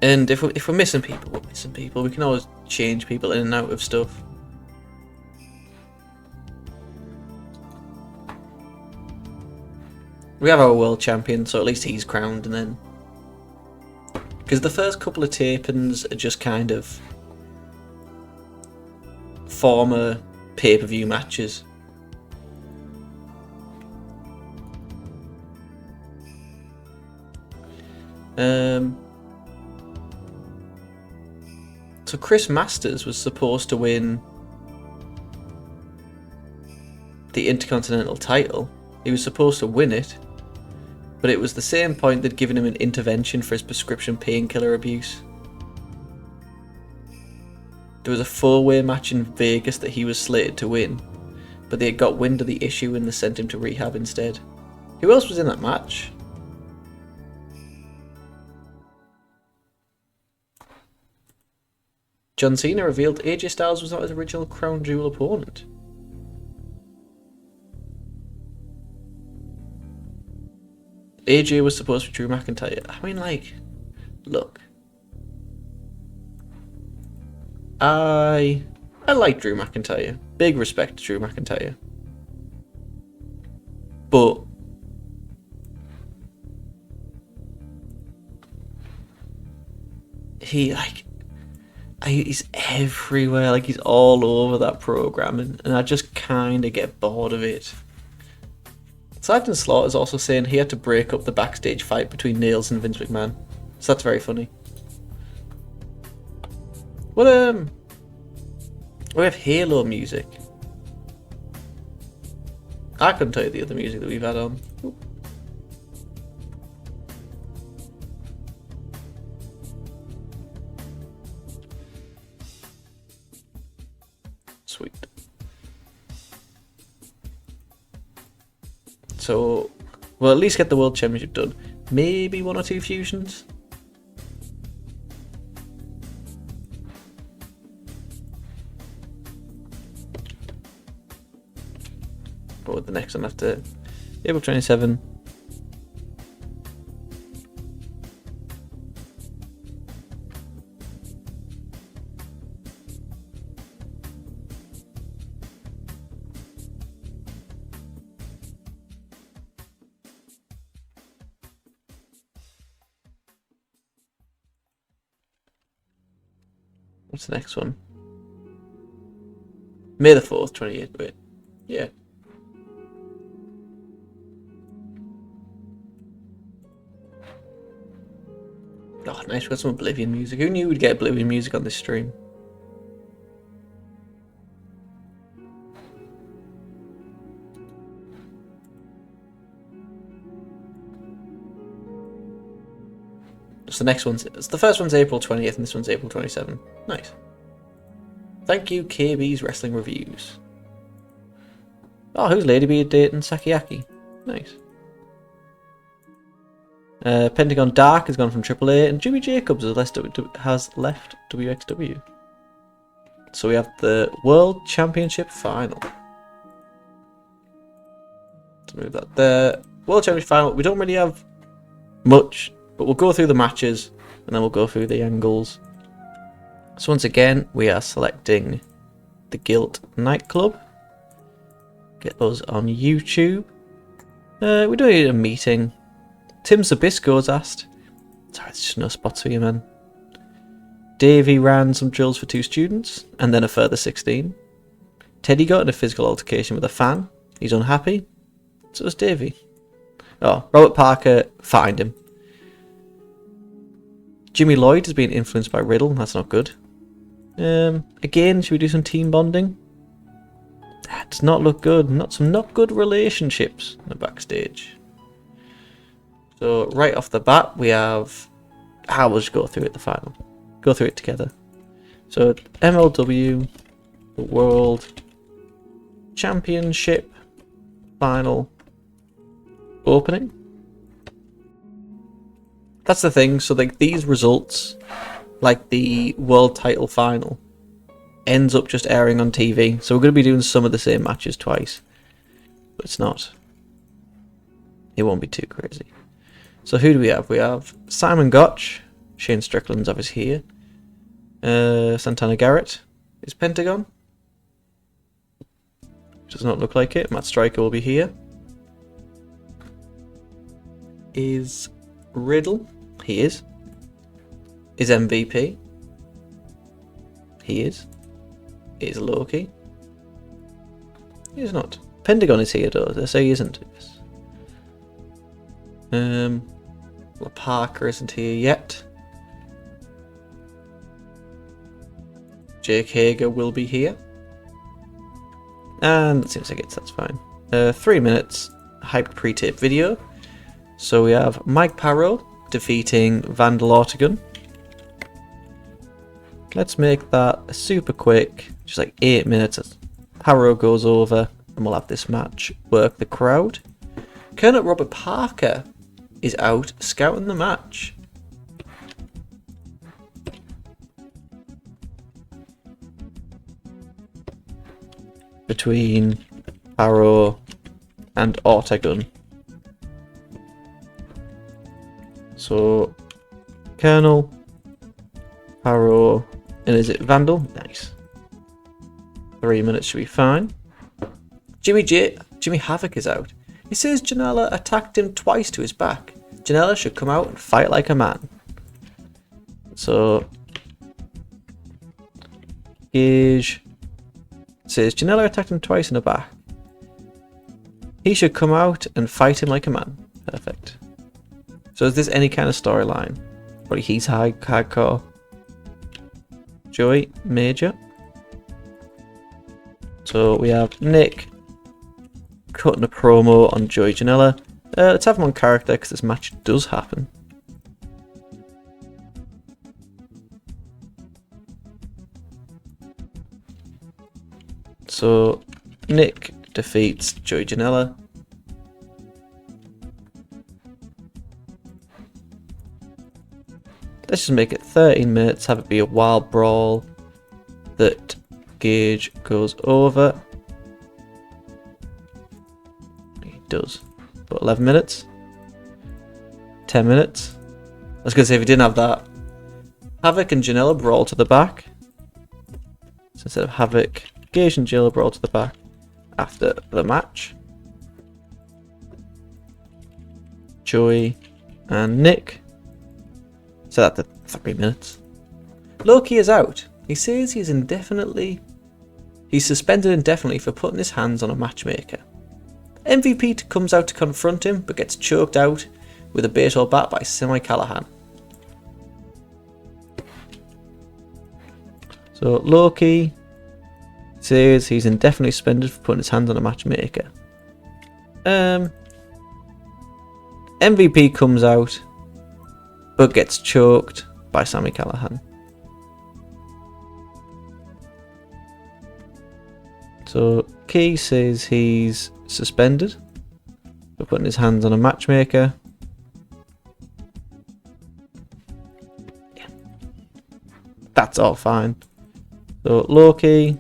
And if we're missing people, we're missing people. We can always change people in and out of stuff. We have our world champion, so at least he's crowned, and then... Because the first couple of tapings are just kind of... former pay-per-view matches. So Chris Masters was supposed to win the Intercontinental title. He was supposed to win it, but it was the same point they'd given him an intervention for his prescription painkiller abuse. There was a 4-way match in Vegas that he was slated to win, but they got wind of the issue and they sent him to rehab instead. Who else was in that match? John Cena revealed AJ Styles was not his original Crown Jewel opponent. AJ was supposed to be Drew McIntyre. I mean, like, look. I like Drew McIntyre. Big respect to Drew McIntyre. But he's everywhere, like he's all over that programming, and I just kind of get bored of it. Sergeant Slaughter is also saying he had to break up the backstage fight between Nails and Vince McMahon, so that's very funny. What we have Halo music. I couldn't tell you the other music that we've had on. Ooh. Sweet. So, we'll at least get the World Championship done. Maybe 1 or 2 fusions. What would the next one after April 27? What's the next one? May the 4th, 28th, wait. Yeah. Oh, nice, we got some Oblivion music. Who knew we'd get Oblivion music on this stream? So the next one's... The first one's April 20th and this one's April 27th. Nice. Thank you, KB's Wrestling Reviews. Oh, who's Lady B dating Sakiaki? Nice. Pentagon Dark has gone from AAA, and Jimmy Jacobs has left WXW. So we have the World Championship Final. Let's move that there. World Championship Final. We don't really have much, but we'll go through the matches, and then we'll go through the angles. So once again, we are selecting the Guilt Nightclub. Get those on YouTube. We don't need a meeting. Tim Zabisco's asked. Sorry, there's just no spots for you, man. Davey ran some drills for 2 students, and then a further 16. Teddy got in a physical altercation with a fan. He's unhappy. So does Davey. Oh, Robert Parker, find him. Jimmy Lloyd has been influenced by Riddle. That's not good. Again, should we do some team bonding? That does not look good. Not good relationships in the backstage. So right off the bat, we have... we'll just go through it, the final. Go through it together. So MLW, the World Championship Final opening. That's the thing. So like these results, like the World Title Final, ends up just airing on TV. So we're going to be doing some of the same matches twice. But it's not. It won't be too crazy. So who do we have? We have Simon Gotch. Shane Strickland's obviously here. Santana Garrett is Pentagon. Does not look like it. Matt Striker will be here. Is Riddle? He is. Is MVP? He is. Is Loki? He is not. Pentagon is here though. They say he isn't. Well, Parker isn't here yet. Jake Hager will be here. And it seems like that's fine. 3 minutes, hyped pre-tape video. So we have Mike Parrow defeating Vandal Ortegon. Let's make that super quick, just like 8 minutes as Parrow goes over and we'll have this match work the crowd. Colonel Robert Parker is out scouting the match. Between Parrow and Ortegon. So, Colonel, Parrow, and is it Vandal? Nice. 3 minutes should be fine. Jimmy Havoc is out. He says Janela attacked him twice to his back. Janela should come out and fight like a man. So, Gage says Janela attacked him twice in the back. He should come out and fight him like a man. Perfect. So is this any kind of storyline? But he's hardcore. Joey, Major. So we have Nick cutting a promo on Joey Janela. Let's have him on character because this match does happen. So Nick defeats Joey Janela. Let's just make it 13 minutes, have it be a wild brawl that Gage goes over. He does. But 11 minutes? 10 minutes? I was going to say if he didn't have that. Havoc and Janela brawl to the back. So instead of Havoc, Gage and Janela brawl to the back after the match. Joey and Nick. So that's 3 minutes. Loki is out. He says he's suspended indefinitely for putting his hands on a matchmaker. MVP comes out to confront him, but gets choked out with a baseball bat by Semi Callahan. So Loki says he's indefinitely suspended for putting his hands on a matchmaker. MVP comes out, but gets choked by Sami Callahan. So Key says he's suspended for putting his hands on a matchmaker. Yeah. That's all fine. So Loki,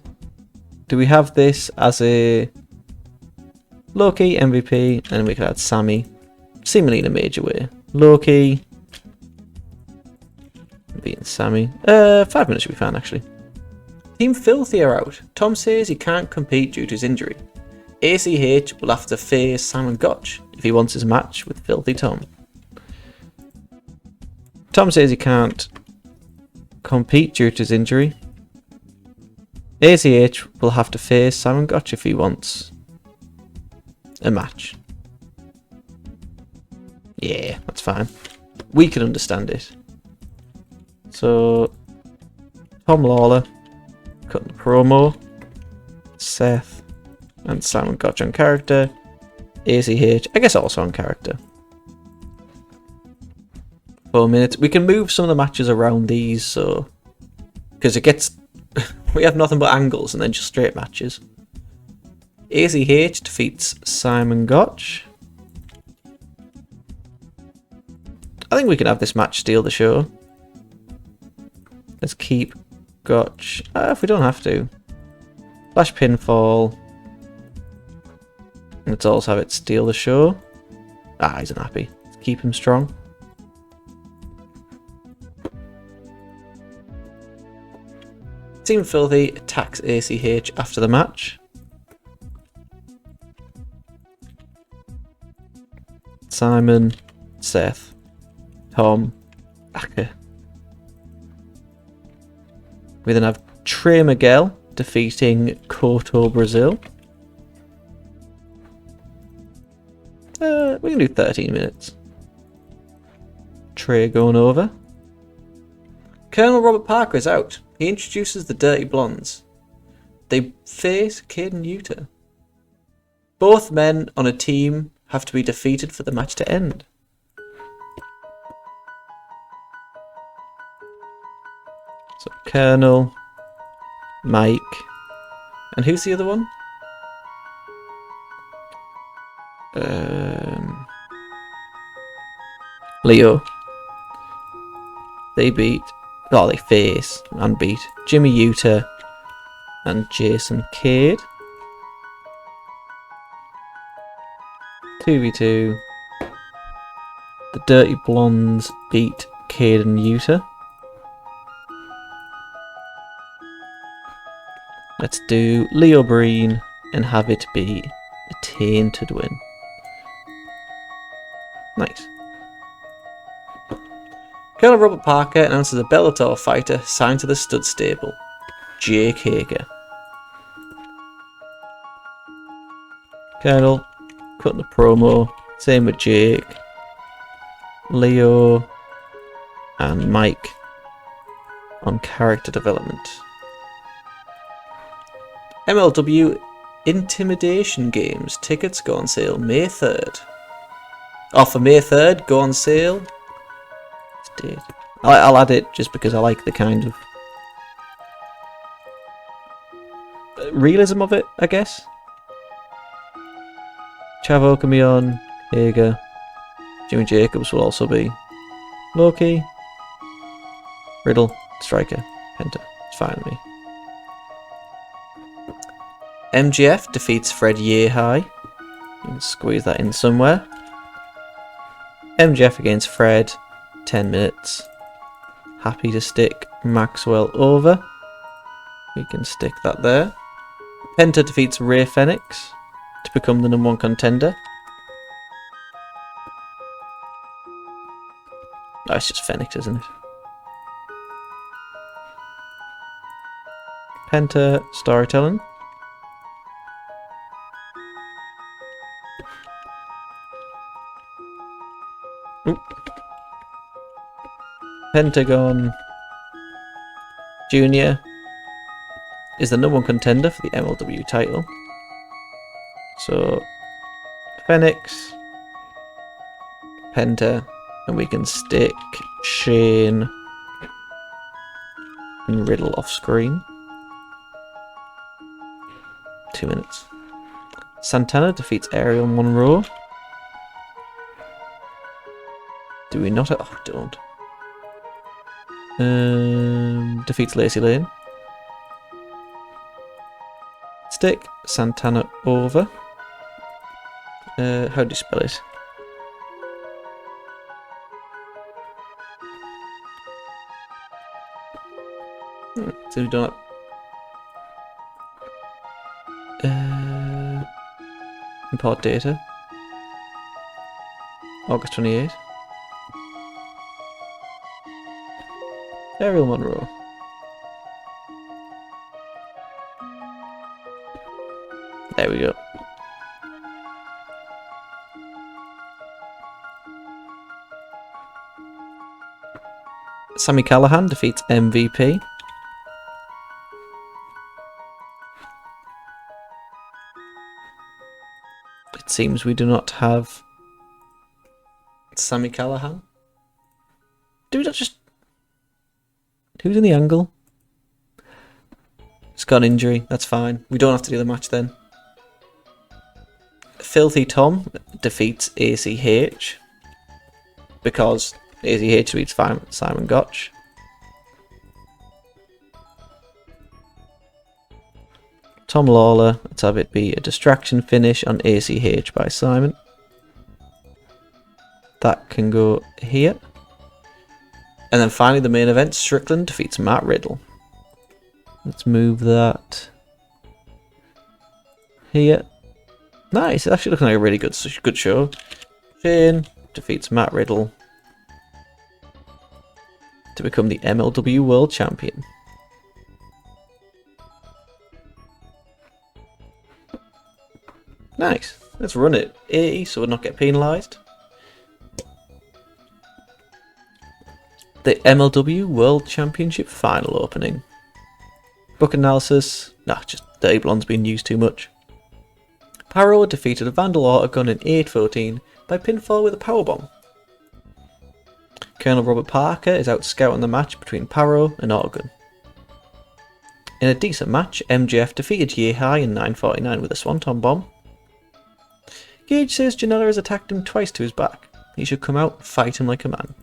do we have this as a Loki MVP, and we could add Sami, seemingly in a major way. Loki beating Sami. 5 minutes should be fine, actually. Team Filthy are out. Tom says he can't compete due to his injury. ACH will have to face Simon Gotch if he wants his match with Filthy Tom. Tom says he can't compete due to his injury. ACH will have to face Simon Gotch if he wants a match. Yeah, that's fine. We can understand it. So, Tom Lawler cutting the promo. Seth and Simon Gotch on character. ACH, I guess also on character. 4 minutes. We can move some of the matches around these, so because it gets we have nothing but angles and then just straight matches. ACH defeats Simon Gotch. I think we can have this match steal the show. Let's keep Gotch. If we don't have to. Flash pinfall. Let's also have it steal the show. He's unhappy. Let's keep him strong. Team Filthy attacks ACH after the match. Simon Seth, Tom, Aka. We then have Trey Miguel defeating Koto Brazil. We can do 13 minutes. Trey going over. Colonel Robert Parker is out. He introduces the Dirty Blondes. They face Cade and Yuta. Both men on a team have to be defeated for the match to end. So Colonel, Mike, and who's the other one? Leo. They face and beat Jimmy Yuta and Jason Cade. 2v2. The Dirty Blondes beat Cade and Yuta. Let's do Leo Breen and have it be a tainted win. Nice. Colonel Robert Parker announces a Bellator fighter signed to the stud stable, Jake Hager. Colonel cutting the promo, same with Jake, Leo, and Mike on character development. MLW Intimidation Games tickets go on sale May 3rd. Oh, for May 3rd, go on sale. Date. I'll add it just because I like the kind of realism of it, I guess. Chavo can be on, Hager, Jimmy Jacobs will also be, Loki, Riddle, Striker, Penta. It's fine with me. MGF defeats Fred Yehai. You can squeeze that in somewhere. MGF against Fred. 10 minutes. Happy to stick Maxwell over. We can stick that there. Penta defeats Ray Fenix to become the #1 contender. Oh, it's just Fenix, isn't it? Penta storytelling. Oop. Pentagon Jr. is the #1 contender for the MLW title. So, Phoenix, Penta, and we can stick Shane and Riddle off screen. 2 minutes. Santana defeats Ariel Monroe. Do we not? Oh, don't. Defeats Lacey Lane. Stick Santana over. How do you spell it? So we don't. Import data. August 28. Ariel Monroe. There we go. Sami Callihan defeats MVP. It seems we do not have Sami Callihan. Do we not just... Who's in the angle? It's got an injury, that's fine. We don't have to do the match then. Filthy Tom defeats ACH because ACH beats Simon Gotch. Tom Lawler, let's have it be a distraction finish on ACH by Simon. That can go here. And then finally the main event, Strickland defeats Matt Riddle. Let's move that here. Nice, it's actually looking like a really good show. Shane, defeats Matt Riddle to become the MLW World Champion. Nice. Let's run it 80 so we'll not get penalised. The MLW World Championship final opening. Book analysis. Nah, just Dirty Blonde's been used too much. Paro defeated a Vandal Autogun in 8-14 by pinfall with a powerbomb. Colonel Robert Parker is out scouting the match between Paro and Autogun. In a decent match, MJF defeated Yehai in 9:49 with a Swanton Bomb. Gage says Janela has attacked him twice to his back. He should come out and fight him like a man.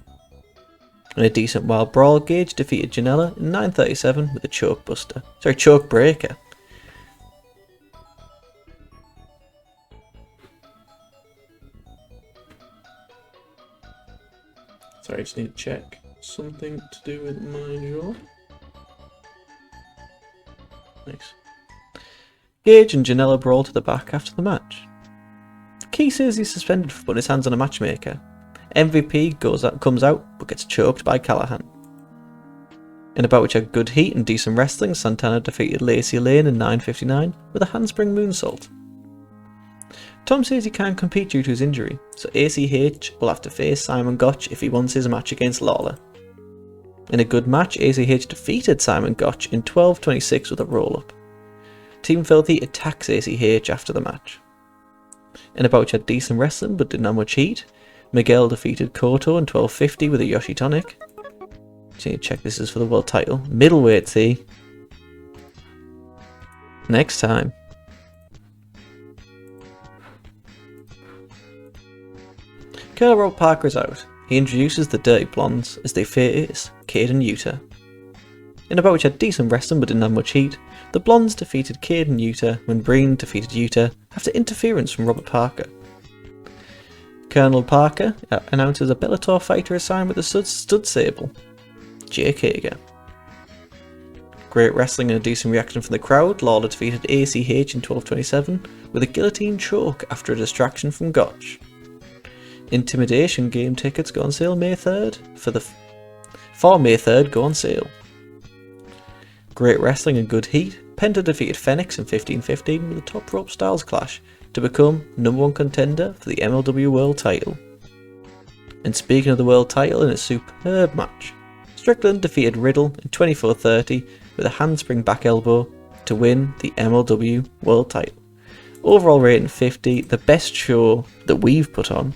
In a decent wild brawl, Gage defeated Janela in 9:37 with a choke breaker. Sorry, I just need to check something to do with my jaw. Nice. Gage and Janela brawl to the back after the match. Key says he's suspended for putting his hands on a matchmaker. MVP comes out but gets choked by Callahan. In a bout which had good heat and decent wrestling, Santana defeated Lacey Lane in 9:59 with a handspring moonsault. Tom says he can't compete due to his injury, so ACH will have to face Simon Gotch if he wants his match against Lawler. In a good match, ACH defeated Simon Gotch in 12:26 with a roll-up. Team Filthy attacks ACH after the match. In a bout which had decent wrestling but didn't have much heat, Miguel defeated Koto in 12:50 with a Yoshi Tonic. Just need to check this is for the world title. Middleweight, see? Next time. Colonel Rob Parker is out. He introduces the Dirty Blondes as they face Cade and Yuta. In a bout which had decent wrestling but didn't have much heat, the Blondes defeated Cade and Yuta when Breen defeated Yuta after interference from Robert Parker. Colonel Parker announces a Bellator fighter is signed with the stud sable, Jake Hager. Great wrestling and a decent reaction from the crowd, Lawler defeated ACH in 12:27 with a guillotine choke after a distraction from Gotch. Intimidation game tickets go on sale May 3rd. For May 3rd go on sale. Great wrestling and good heat, Penta defeated Phoenix in 15:15 with a top rope styles clash to become #1 contender for the MLW World title. And speaking of the world title, in a superb match, Strickland defeated Riddle in 24:30 with a handspring back elbow to win the MLW World title. Overall rating 50, the best show that we've put on.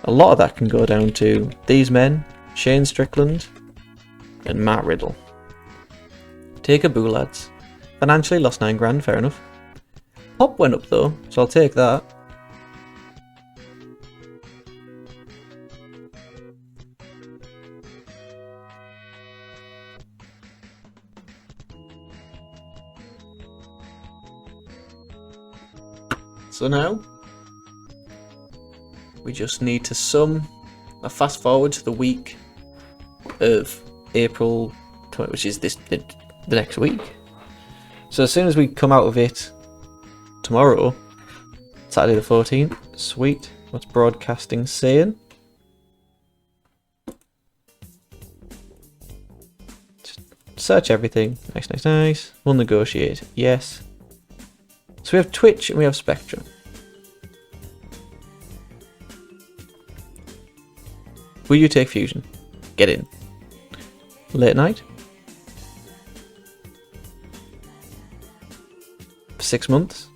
A lot of that can go down to these men, Shane Strickland and Matt Riddle. Take a boo, lads. Financially lost 9 grand, fair enough. Pop went up though, so I'll take that. So now, we just need to fast forward to the week of April 20, which is the next week. So as soon as we come out of it tomorrow, Saturday the 14th, sweet. What's broadcasting saying? Just search everything. Nice, nice, nice. We'll negotiate. Yes. So we have Twitch and we have Spectrum. Will you take Fusion? Get in. Late night? For 6 months?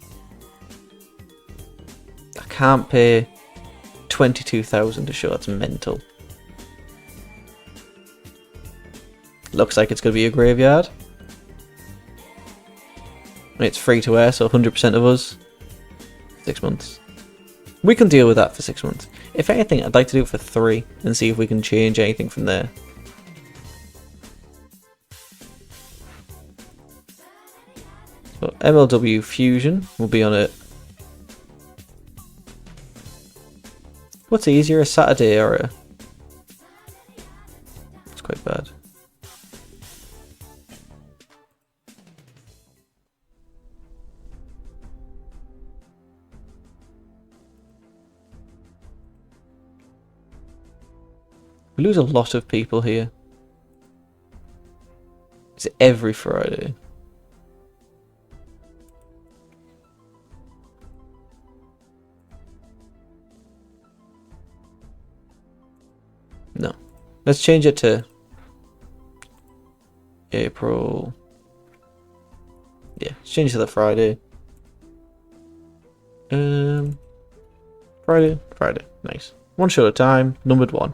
I can't pay 22,000 a show, that's mental. Looks like it's going to be a graveyard. It's free to air, so 100% of us. 6 months. We can deal with that for 6 months. If anything, I'd like to do it for 3 and see if we can change anything from there. So MLW Fusion will be on it. What's easier, a Saturday or a... It's quite bad. We lose a lot of people here. Is it every Friday? No. Let's change it to April. Yeah, let's change it to the Friday. Friday. Nice. One show at a time. Numbered 1.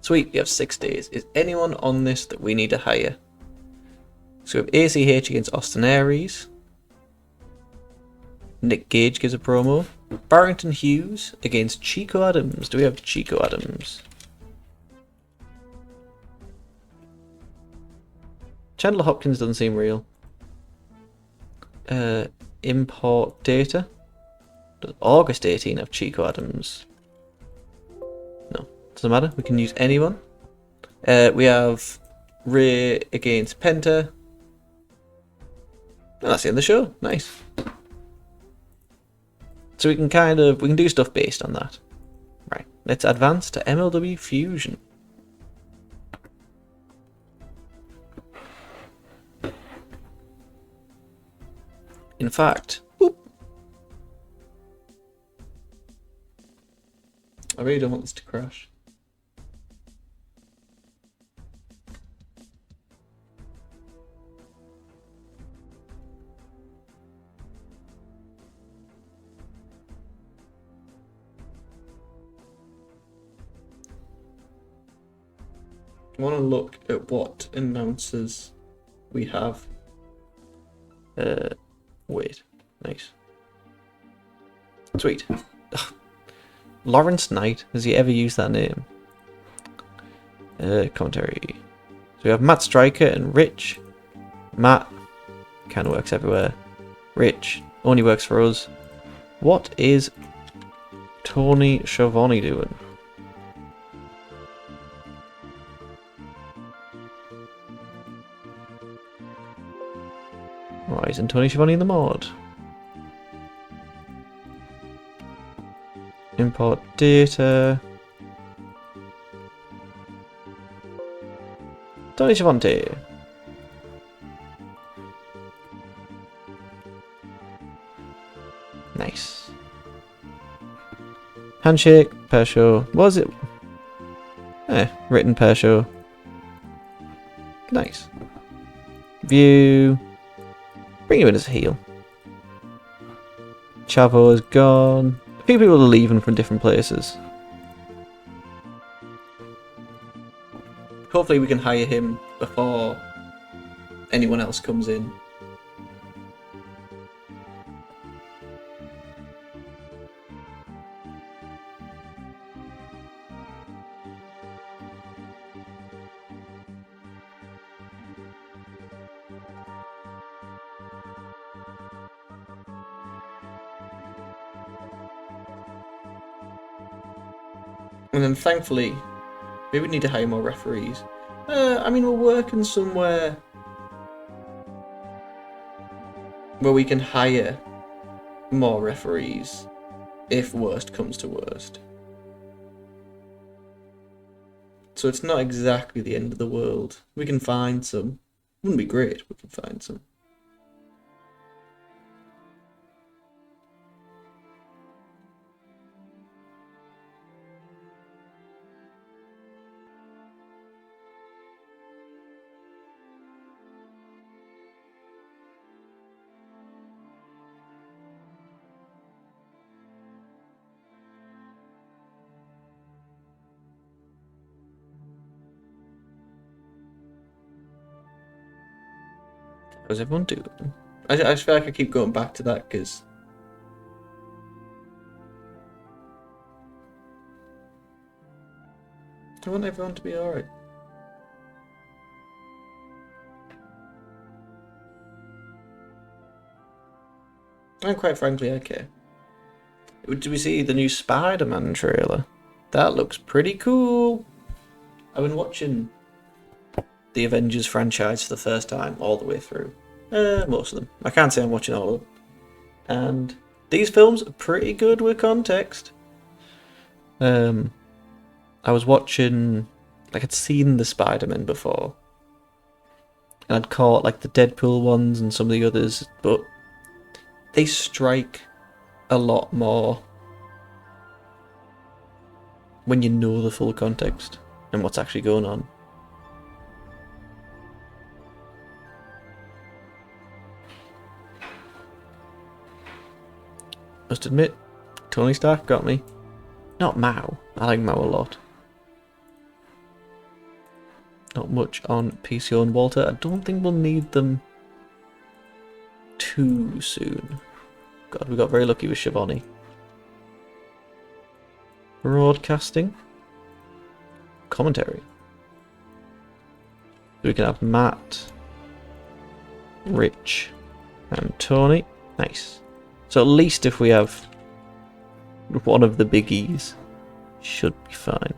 Sweet, you have 6 days. Is anyone on this that we need to hire? So we have ACH against Austin Aries. Nick Gage gives a promo. Barrington Hughes against Chico Adams. Do we have Chico Adams? Chandler Hopkins doesn't seem real. Import data. Does August 18 have Chico Adams? No, doesn't matter. We can use anyone. We have Ray against Penta. Oh, that's the end of the show. Nice. So we can do stuff based on that. Right. Let's advance to MLW Fusion. In fact, I really don't want this to crash. I want to look at what announcers we have. Wait. Nice. Sweet. Lawrence Knight. Has he ever used that name? Commentary. So we have Matt Stryker and Rich. Matt kind of works everywhere. Rich only works for us. What is Tony Schiavone doing? Why isn't Tony Schiavone in the mod? Import data. Tony Schiavone. Nice. Handshake, per show. What was it? Written per show. Nice. View. Bring him in as a heel. Chavo is gone. A few people are leaving from different places. Hopefully we can hire him before anyone else comes in. And then thankfully, maybe we need to hire more referees. I mean, we're working somewhere where we can hire more referees if worst comes to worst. So it's not exactly the end of the world. We can find some. Wouldn't be great, we can find some. How's everyone doing? I just feel like I keep going back to that because I want everyone to be alright. And quite frankly, I care. Did we see the new Spider-Man trailer? That looks pretty cool. I've been watching the Avengers franchise for the first time all the way through. Most of them. I can't say I'm watching all of them. And these films are pretty good with context. I I was watching, like I'd seen the Spider-Man before, and I'd caught like the Deadpool ones and some of the others, but they strike a lot more when you know the full context and what's actually going on. Must admit, Tony Stark got me. Not Mao. I like Mao a lot. Not much on PCO and Walter. I don't think we'll need them too soon. God, we got very lucky with Shivani. Broadcasting. Commentary. So we can have Matt, Rich, and Tony. Nice. So at least if we have one of the biggies, should be fine.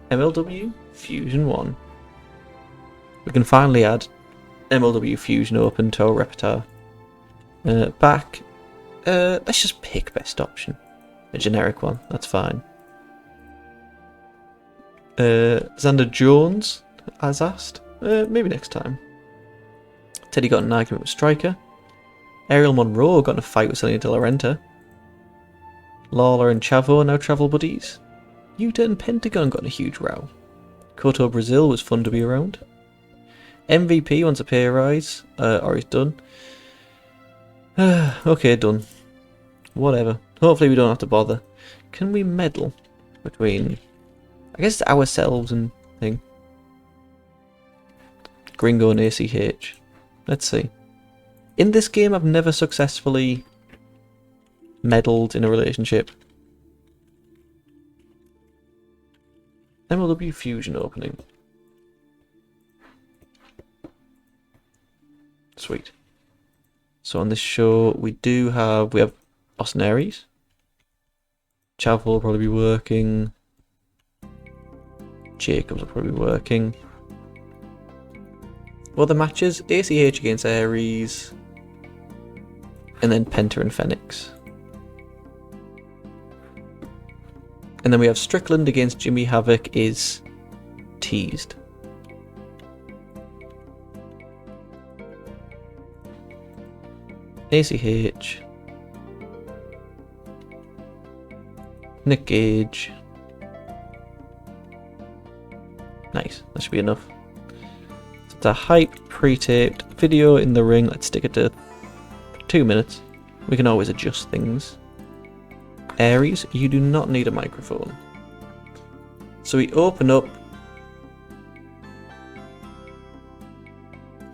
MLW Fusion 1. We can finally add MLW Fusion Open to our repertoire. Back. Let's just pick best option. A generic one, that's fine. Xander Jones has asked. Maybe next time. Teddy got in an argument with Striker. Ariel Monroe got in a fight with Selena De La Renta. Lawler and Chavo are now travel buddies. Yuta and Pentagon got in a huge row. Koto Brazil was fun to be around. MVP wants a pay rise, or he's done. Okay, done. Whatever. Hopefully we don't have to bother. Can we meddle between, I guess it's ourselves and thing. Gringo and ACH. Let's see. In this game I've never successfully meddled in a relationship. MLW Fusion opening. Sweet. So on this show we have Austin Aries. Chavo will probably be working. Jacobs will probably be working. Other matches, ACH against Aries. And then Penta and Phoenix. And then we have Strickland against Jimmy Havoc is teased. ACH. Nick Gage. Nice, that should be enough. So it's a hype, pre-taped video in the ring. Let's stick it to 2 minutes. We can always adjust things. Aries, you do not need a microphone. So we open up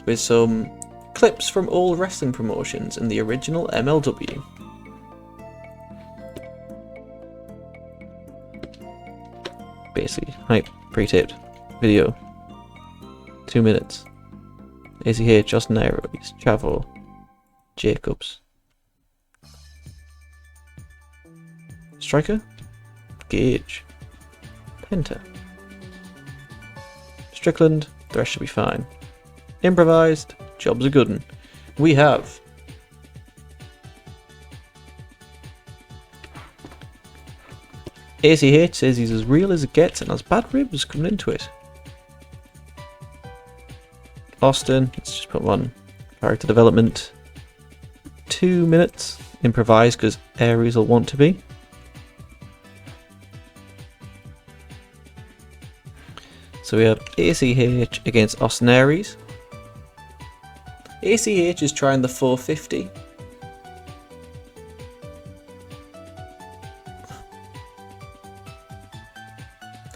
with some clips from old wrestling promotions in the original MLW. Basically, hype, pre-taped video. 2 minutes. ACH, Austin Aries, Chavo, Jacobs. Striker, Gage, Penta, Strickland, the rest should be fine. Improvised, job's a good one. We have ACH says he's as real as it gets and has bad ribs coming into it. Austin, let's just put one. Character development, 2 minutes. Improvised because Aries will want to be. So we have ACH against Austin Aries. ACH is trying the 450.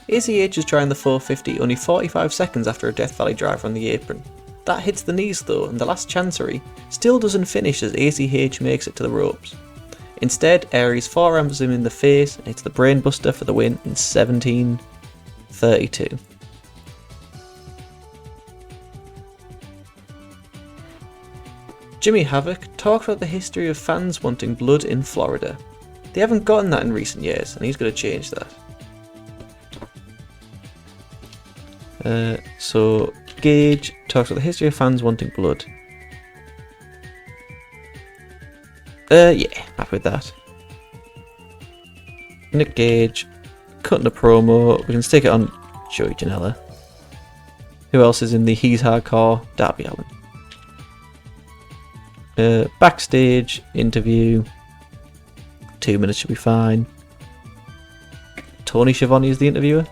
ACH is trying the 450 only 45 seconds after a Death Valley driver on the apron. That hits the knees though, and the last chancery still doesn't finish as ACH makes it to the ropes. Instead, Aries forearms him in the face and hits the brainbuster for the win in 17:32. Jimmy Havoc talked about the history of fans wanting blood in Florida. They haven't gotten that in recent years, and he's going to change that. So Gage talks about the history of fans wanting blood. Yeah, happy with that. Nick Gage cutting a promo. We can stick it on Joey Janela. Who else is in the He's Hardcore? Darby Allin. Backstage interview. 2 minutes should be fine. Tony Schiavone is the interviewer.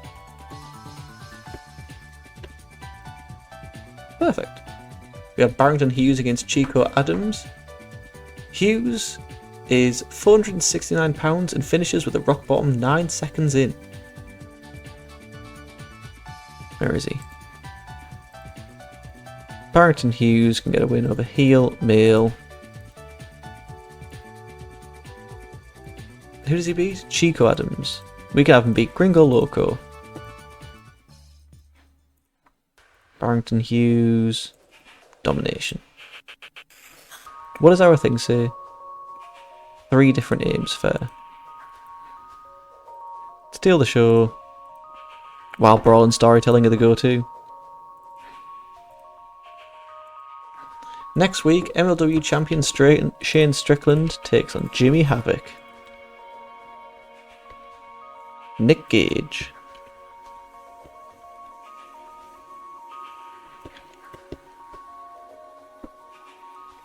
Perfect. We have Barrington Hughes against Chico Adams. Hughes is £469 and finishes with a rock bottom 9 seconds in. Where is he? Barrington Hughes can get a win over heel, male. Who does he beat? Chico Adams. We can have him beat Gringo Loco. Barrington Hughes. Domination. What does our thing say? 3 different aims, fair. Steal the show. Wild Brawl and storytelling are the go-to. Next week, MLW champion Shane Strickland takes on Jimmy Havoc. Nick Gage.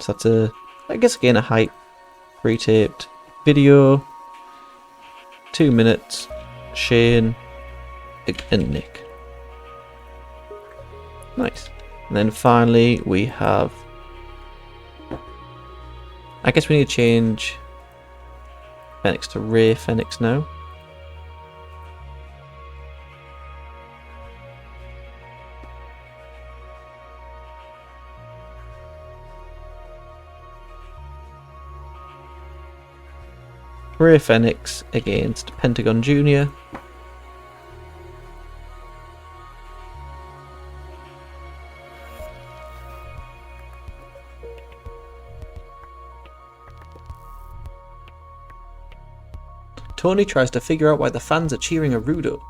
So that's I guess again a hype pre-taped video. 2 minutes. Shane and Nick. Nice. And then finally we have, I guess we need to change Fenix to Ray Fenix now. Ray Fenix against Pentagon Jr. Tony tries to figure out why the fans are cheering a Rudo,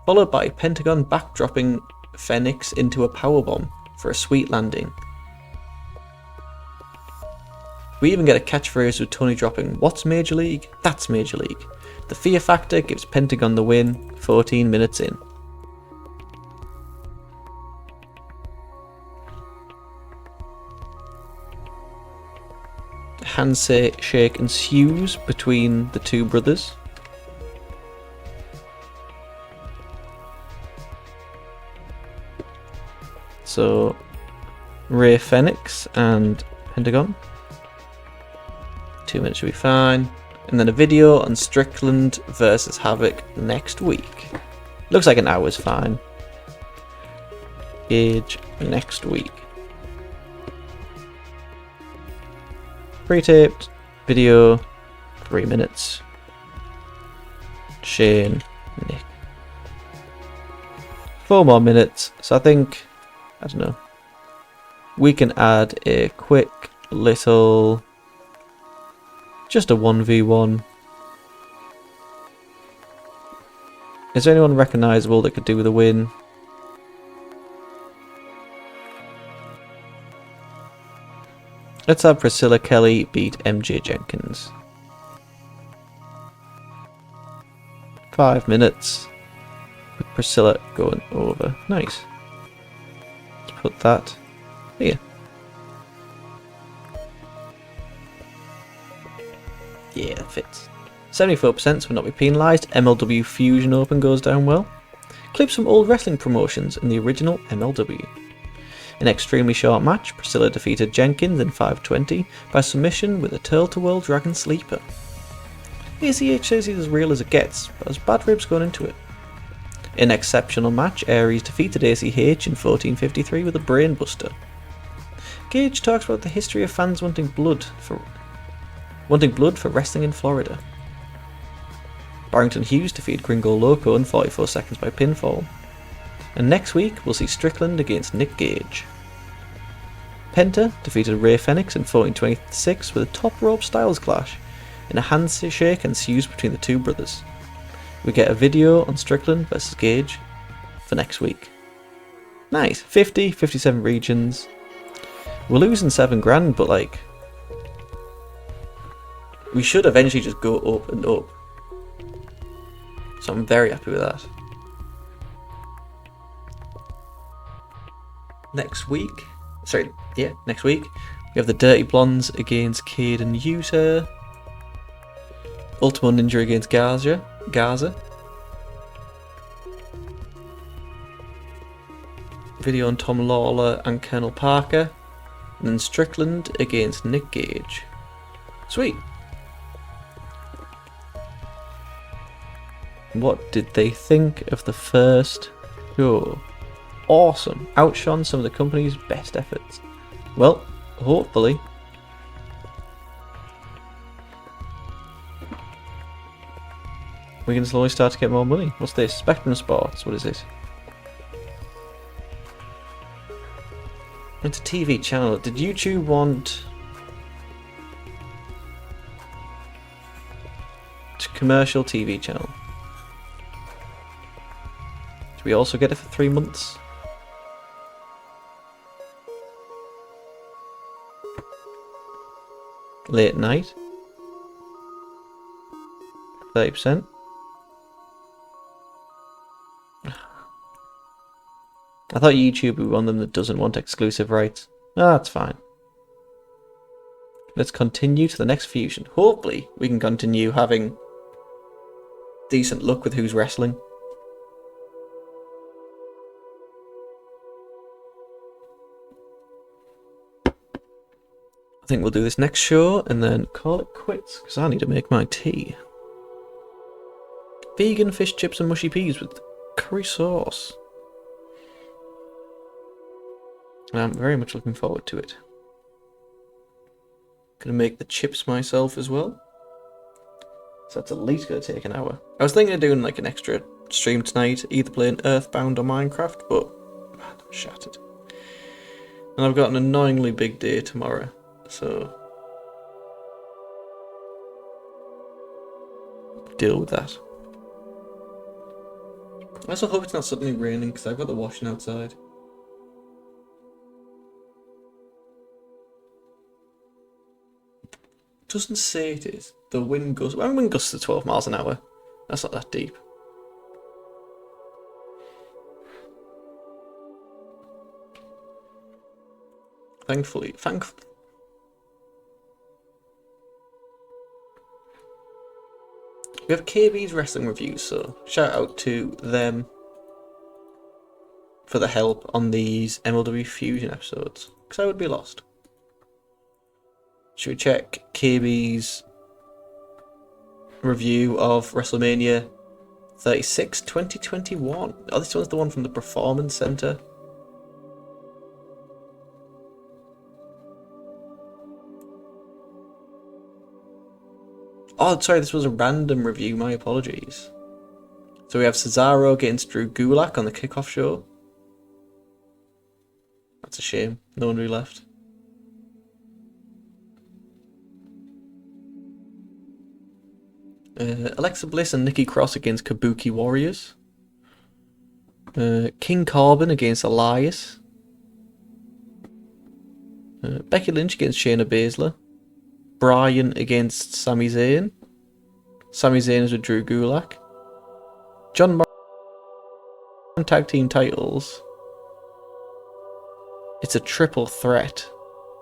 followed by Pentagon backdropping Fenix into a powerbomb for a sweet landing. We even get a catchphrase with Tony dropping, "What's Major League? That's Major League." The fear factor gives Pentagon the win, 14 minutes in. Handshake ensues between the two brothers. So, Ray Fenix and Pentagon. 2 minutes should be fine. And then a video on Strickland versus Havoc next week. Looks like an hour's fine. Gage next week. Pre-taped video, 3 minutes. Shane, Nick. 4 more minutes. So I think, I don't know, we can add a quick little, just a 1v1. Is there anyone recognisable that could do with a win? Let's have Priscilla Kelly beat MJ Jenkins. 5 minutes with Priscilla going over. Nice. Let's put that here. Yeah, that fits. 74% will not be penalised. MLW Fusion Open goes down well. Clips from old wrestling promotions in the original MLW. An extremely short match, Priscilla defeated Jenkins in 5:20 by submission with a Turtle-to-World Dragon Sleeper. ACH says he's as real as it gets, but has bad ribs going into it. An exceptional match, Aries defeated ACH in 14:53 with a Brainbuster. Gage talks about the history of fans wanting blood for wrestling in Florida. Barrington Hughes defeated Gringo Loco in 44 seconds by pinfall. And next week, we'll see Strickland against Nick Gage. Penta defeated Ray Fenix in 14:26 with a top rope styles clash, and a handshake ensues between the two brothers. We get a video on Strickland versus Gage for next week. Nice, 57 regions. We're losing $7,000, but like, we should eventually just go up and up. So I'm very happy with that. Next week, next week, we have the Dirty Blondes against Cade and Yuta. Ultimo Ninja against Gaza. Video on Tom Lawler and Colonel Parker. And then Strickland against Nick Gage. Sweet. What did they think of the first show? Awesome. Outshone some of the company's best efforts. Well, hopefully. We can slowly start to get more money. What's this? Spectrum Sports. What is this? It's a TV channel. Did YouTube want commercial TV channel? Do we also get it for 3 months? Late night. 30%. I thought YouTube would be one of them that doesn't want exclusive rights. Ah, that's fine. Let's continue to the next fusion. Hopefully, we can continue having decent luck with who's wrestling. I think we'll do this next show and then call it quits, because I need to make my tea. Vegan fish chips and mushy peas with curry sauce. I'm very much looking forward to it. Gonna make the chips myself as well. So that's at least gonna take an hour. I was thinking of doing like an extra stream tonight, either playing Earthbound or Minecraft, but man, I'm shattered. And I've got an annoyingly big day tomorrow, so deal with that. I also hope it's not suddenly raining because I've got the washing outside. Doesn't say it is. The wind gusts. Well, wind gusts are 12 miles an hour. That's not that deep. Thankfully. We have KB's wrestling reviews, so shout out to them for the help on these MLW Fusion episodes, because I would be lost. Should we check KB's review of WrestleMania 36 2021? Oh, this one's the one from the Performance Center. Oh, sorry, this was a random review, my apologies. So we have Cesaro against Drew Gulak on the kickoff show. That's a shame, no one really left. Alexa Bliss and Nikki Cross against Kabuki Warriors. King Corbin against Elias. Becky Lynch against Shayna Baszler. Bryan against Sami Zayn. Sami Zayn is with Drew Gulak. John Morrison tag team titles. It's a triple threat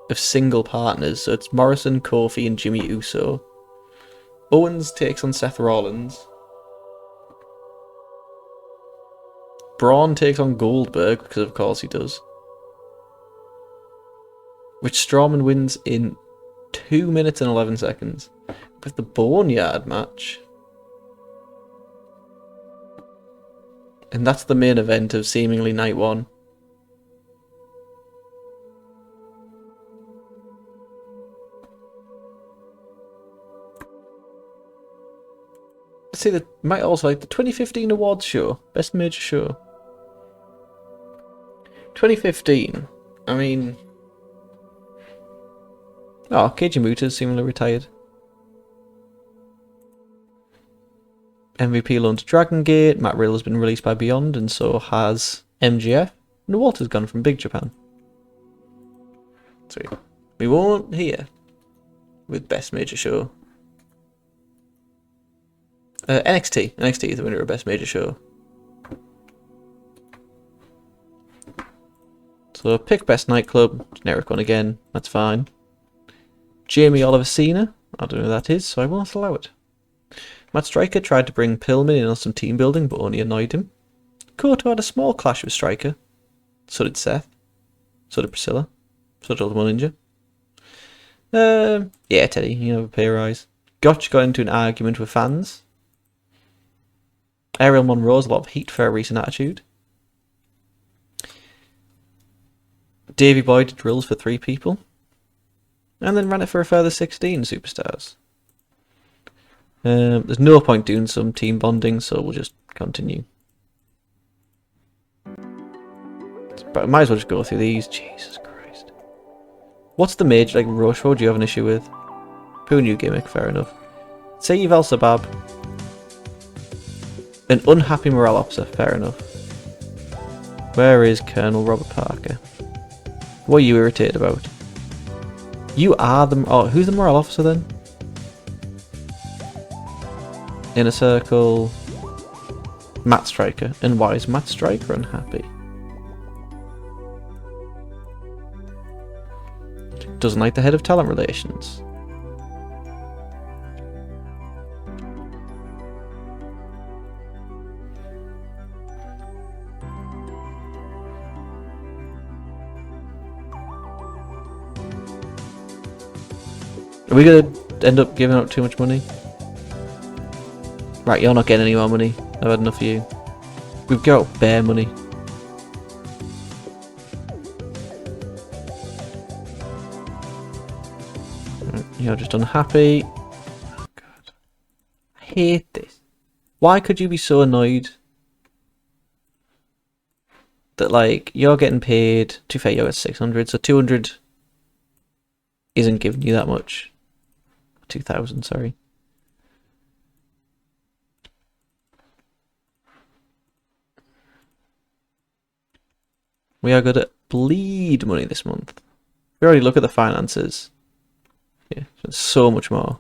of single partners, so it's Morrison, Kofi, and Jimmy Uso. Owens takes on Seth Rollins. Braun takes on Goldberg, because of course he does. Which Strowman wins in 2 minutes and 11 seconds. With the Boneyard match. And that's the main event of seemingly night one. Let's see, that might also like the 2015 awards show. Best major show. 2015. I mean... Oh, Keiji Muta's seemingly retired. MVP loan to Dragon Gate. Matt Riddle has been released by Beyond, and so has MGF. And Walter's gone from Big Japan. So we won't hear with Best Major Show. NXT. NXT is the winner of Best Major Show. So pick Best Nightclub. Generic one again. That's fine. Jamie Oliver Cena. I don't know who that is, so I won't allow it. Matt Striker tried to bring Pillman in on some team building, but only annoyed him. Koto had a small clash with Striker. So did Seth. So did Priscilla. So did Ultimate Ninja. Yeah, Teddy, you have a pay rise. Gotch got into an argument with fans. Ariel Monroe's a lot of heat for her recent attitude. Davey Boy did drills for 3 people. And then ran it for a further 16 superstars. There's no point doing some team bonding, so we'll just continue. But I might as well just go through these. Jesus Christ. What's the major, like, rush? What would you have an issue with? Poo new gimmick, fair enough. Saeed Al Sabab. An unhappy morale officer, fair enough. Where is Colonel Robert Parker? What are you irritated about? You are the... Oh, who's the morale officer then? Inner Circle. Matt Striker. And why is Matt Striker unhappy? Doesn't like the head of talent relations. Are we gonna end up giving out too much money? Right, you're not getting any more money. I've had enough of you. We've got bare money. You're just unhappy. Oh, God. I hate this. Why could you be so annoyed that, like, you're getting paid, to be fair, you're at 600, so 200 isn't giving you that much. 2,000, sorry. We are good at bleed money this month. We already look at the finances. Yeah, there's so much more.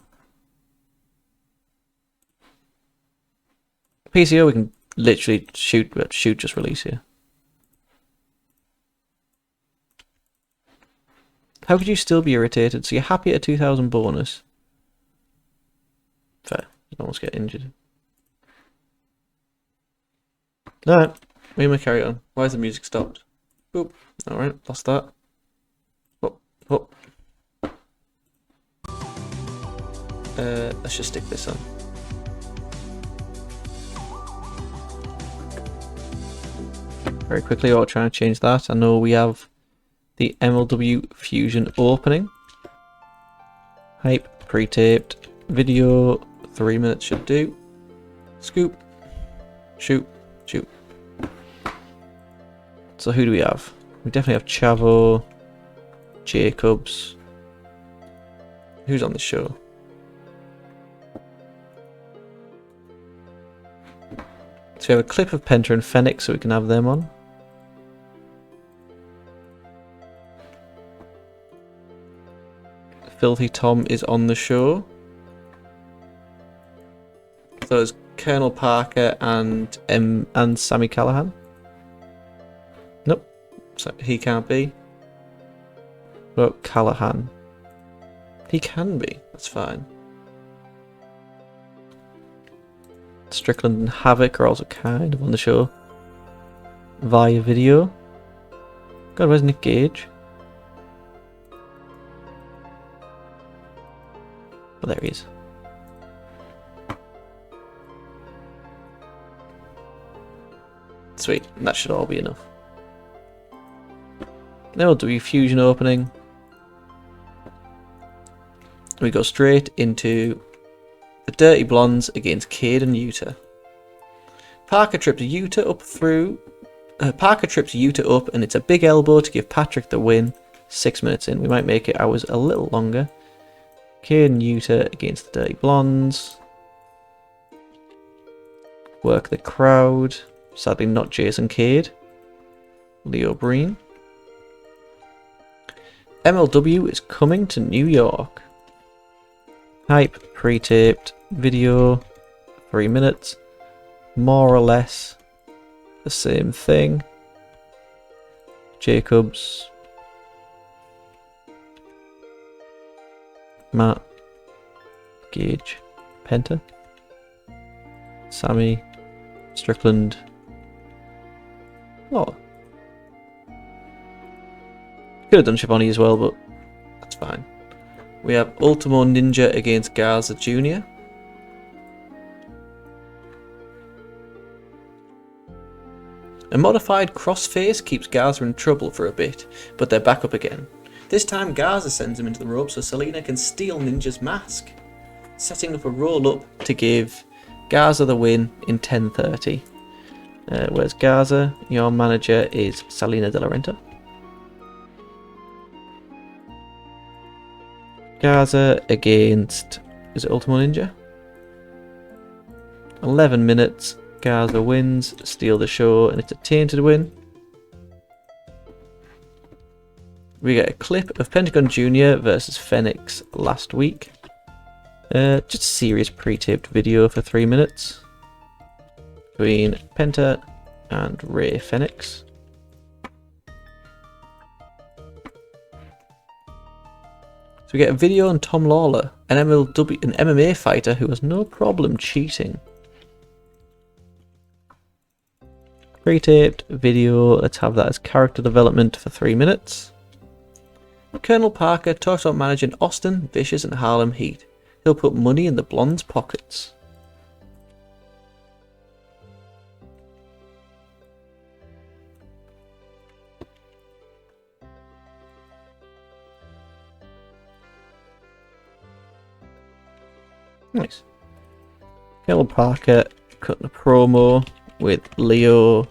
PCO we can literally shoot just release here. How could you still be irritated? So you're happy at a 2,000 bonus. Fair. You almost get injured. Alright, we may carry on. Why has the music stopped? Boop. Alright, lost that. Oh, oh. Let's just stick this on. Very quickly, I'll try and change that. I know we have the MLW Fusion opening. Hype, pre-taped, video, 3 minutes should do. Scoop, shoot, shoot. So who do we have? We definitely have Chavo, Jacobs. Who's on the show? So we have a clip of Penta and Fenix, so we can have them on. Filthy Tom is on the show. So it's Colonel Parker and Sammy Callahan. Nope, so he can't be. What about Callahan? He can be, that's fine. Strickland and Havoc are also kind of on the show via video. God, where's Nick Gage? Oh, there he is. Sweet, that should all be enough. Then we'll do Fusion opening. We go straight into the Dirty Blondes against Cade and Yuta. Parker trips Yuta up through. Parker trips Yuta up, and it's a big elbow to give Patrick the win. 6 minutes in, we might make it ours a little longer. Cade and Yuta against the Dirty Blondes. Work the crowd. Sadly, not Jason Cade. Leo Breen. MLW is coming to New York. Hype, pre-taped, video, 3 minutes. More or less the same thing. Jacobs. Matt. Gage. Penta. Sammy. Strickland. Oh. Could have done Schiavone as well, but that's fine. We have Ultimo Ninja against Garza Jr. A modified crossface keeps Garza in trouble for a bit, but they're back up again. This time Garza sends him into the rope so Selena can steal Ninja's mask, setting up a roll-up to give Garza the win in 10:30. Where's Garza? Your manager is Selena De La Renta. Garza against, is it Ultimo Ninja? 11 minutes. Garza wins, steal the show, and it's a tainted win. We get a clip of Pentagon Jr. versus Phoenix last week. Just a serious pre-taped video for 3 minutes between Penta and Ray Phoenix. So we get a video on Tom Lawler, an MMA fighter who has no problem cheating. Pre-taped video, let's have that as character development for 3 minutes. Colonel Parker talks about managing Austin, Vicious and Harlem Heat. He'll put money in the blonde's pockets. Nice. Colonel Parker cutting a promo with Leo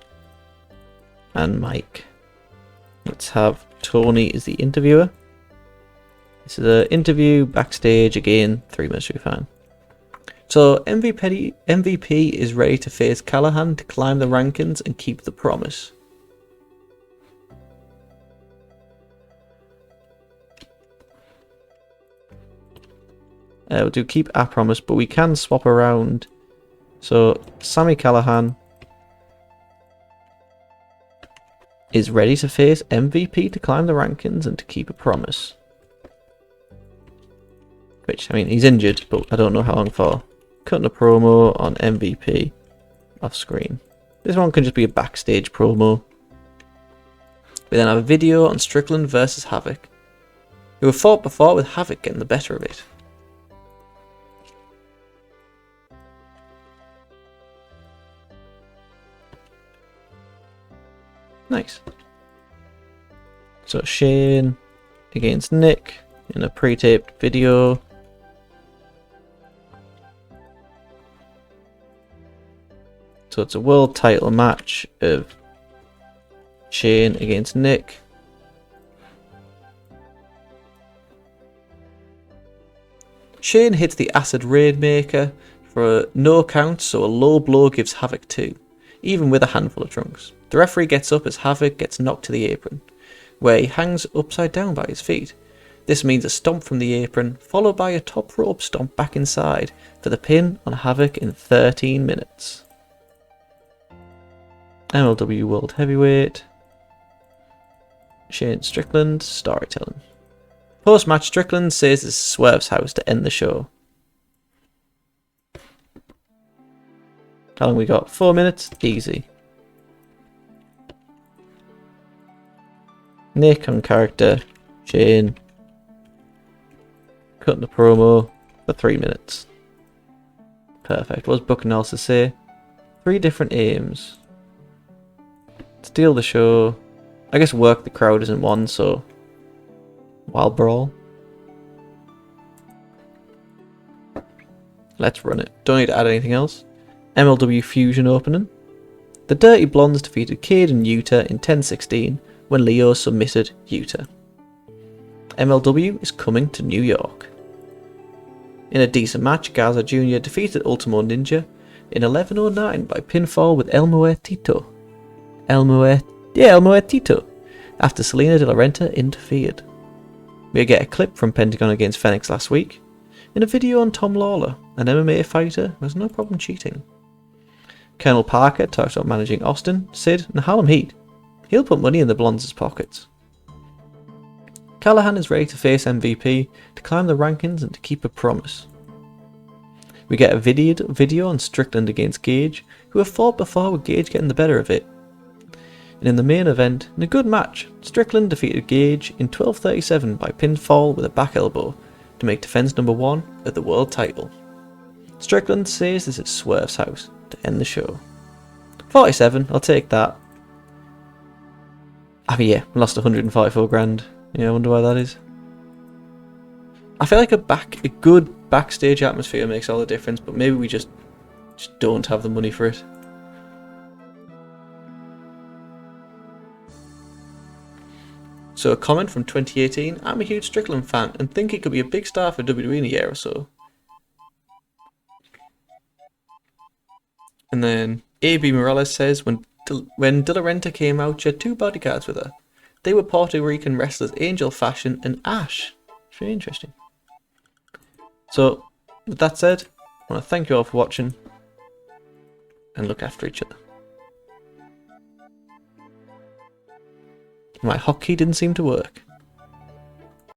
and Mike. Let's have Tony as the interviewer. This is an interview backstage again. 3 minutes should be fine. So MVP is ready to face Callahan to climb the rankings and keep the promise. We'll do keep our promise, but we can swap around. So Sami Callahan is ready to face MVP to climb the rankings and to keep a promise. Which, I mean, he's injured, but I don't know how long for. Cutting a promo on MVP off screen. This one can just be a backstage promo. We then have a video on Strickland versus Havoc, who have fought before with Havoc getting the better of it. Nice. So Shane against Nick in a pre-taped video. So it's a world title match of Shane against Nick. Shane hits the Acid Rainmaker for a no count, so a low blow gives Havoc 2, even with a handful of trunks. The referee gets up as Havoc gets knocked to the apron, where he hangs upside down by his feet. This means a stomp from the apron, followed by a top rope stomp back inside for the pin on Havoc in 13 minutes. MLW World Heavyweight. Shane Strickland, storytelling. Post-match, Strickland says it's Swerve's house to end the show. How long we got? 4 minutes? Easy. Nick on character. Shane. Cutting the promo for 3 minutes. Perfect. What does Booker Nelson say? 3 different aims. Steal the show. I guess work the crowd isn't one, so Wild Brawl. Let's run it. Don't need to add anything else. MLW Fusion opening. The Dirty Blondes defeated Cade and Yuta in 10-16 when Leo submitted Yuta. MLW is coming to New York. In a decent match, Garza Jr. defeated Ultimo Ninja in 11:09 by pinfall with El Muertito. El Muertito, after Selena De La Renta interfered. We get a clip from Pentagon against Phoenix last week. In a video on Tom Lawler, an MMA fighter who has no problem cheating. Colonel Parker talks about managing Austin, Sid and Harlem Heat. He'll put money in the Blondes' pockets. Callahan is ready to face MVP, to climb the rankings and to keep a promise. We get a video on Strickland against Gage, who have fought before with Gage getting the better of it. And in the main event, in a good match, Strickland defeated Gage in 12:37 by pinfall with a back elbow to make defence number 1 of the world title. Strickland says this is Swerve's house to end the show. 47, I'll take that. I mean, yeah, lost 144 grand. Yeah, I wonder why that is. I feel like a good backstage atmosphere makes all the difference, but maybe we just don't have the money for it. So a comment from 2018, I'm a huge Strickland fan and think he could be a big star for WWE in a year or so. And then AB Morales says, when De La Renta came out, she had 2 bodyguards with her. They were Puerto Rican wrestlers Angel Fashion and Ash. It's very interesting. So, with that said, I want to thank you all for watching and look after each other. My hotkey didn't seem to work.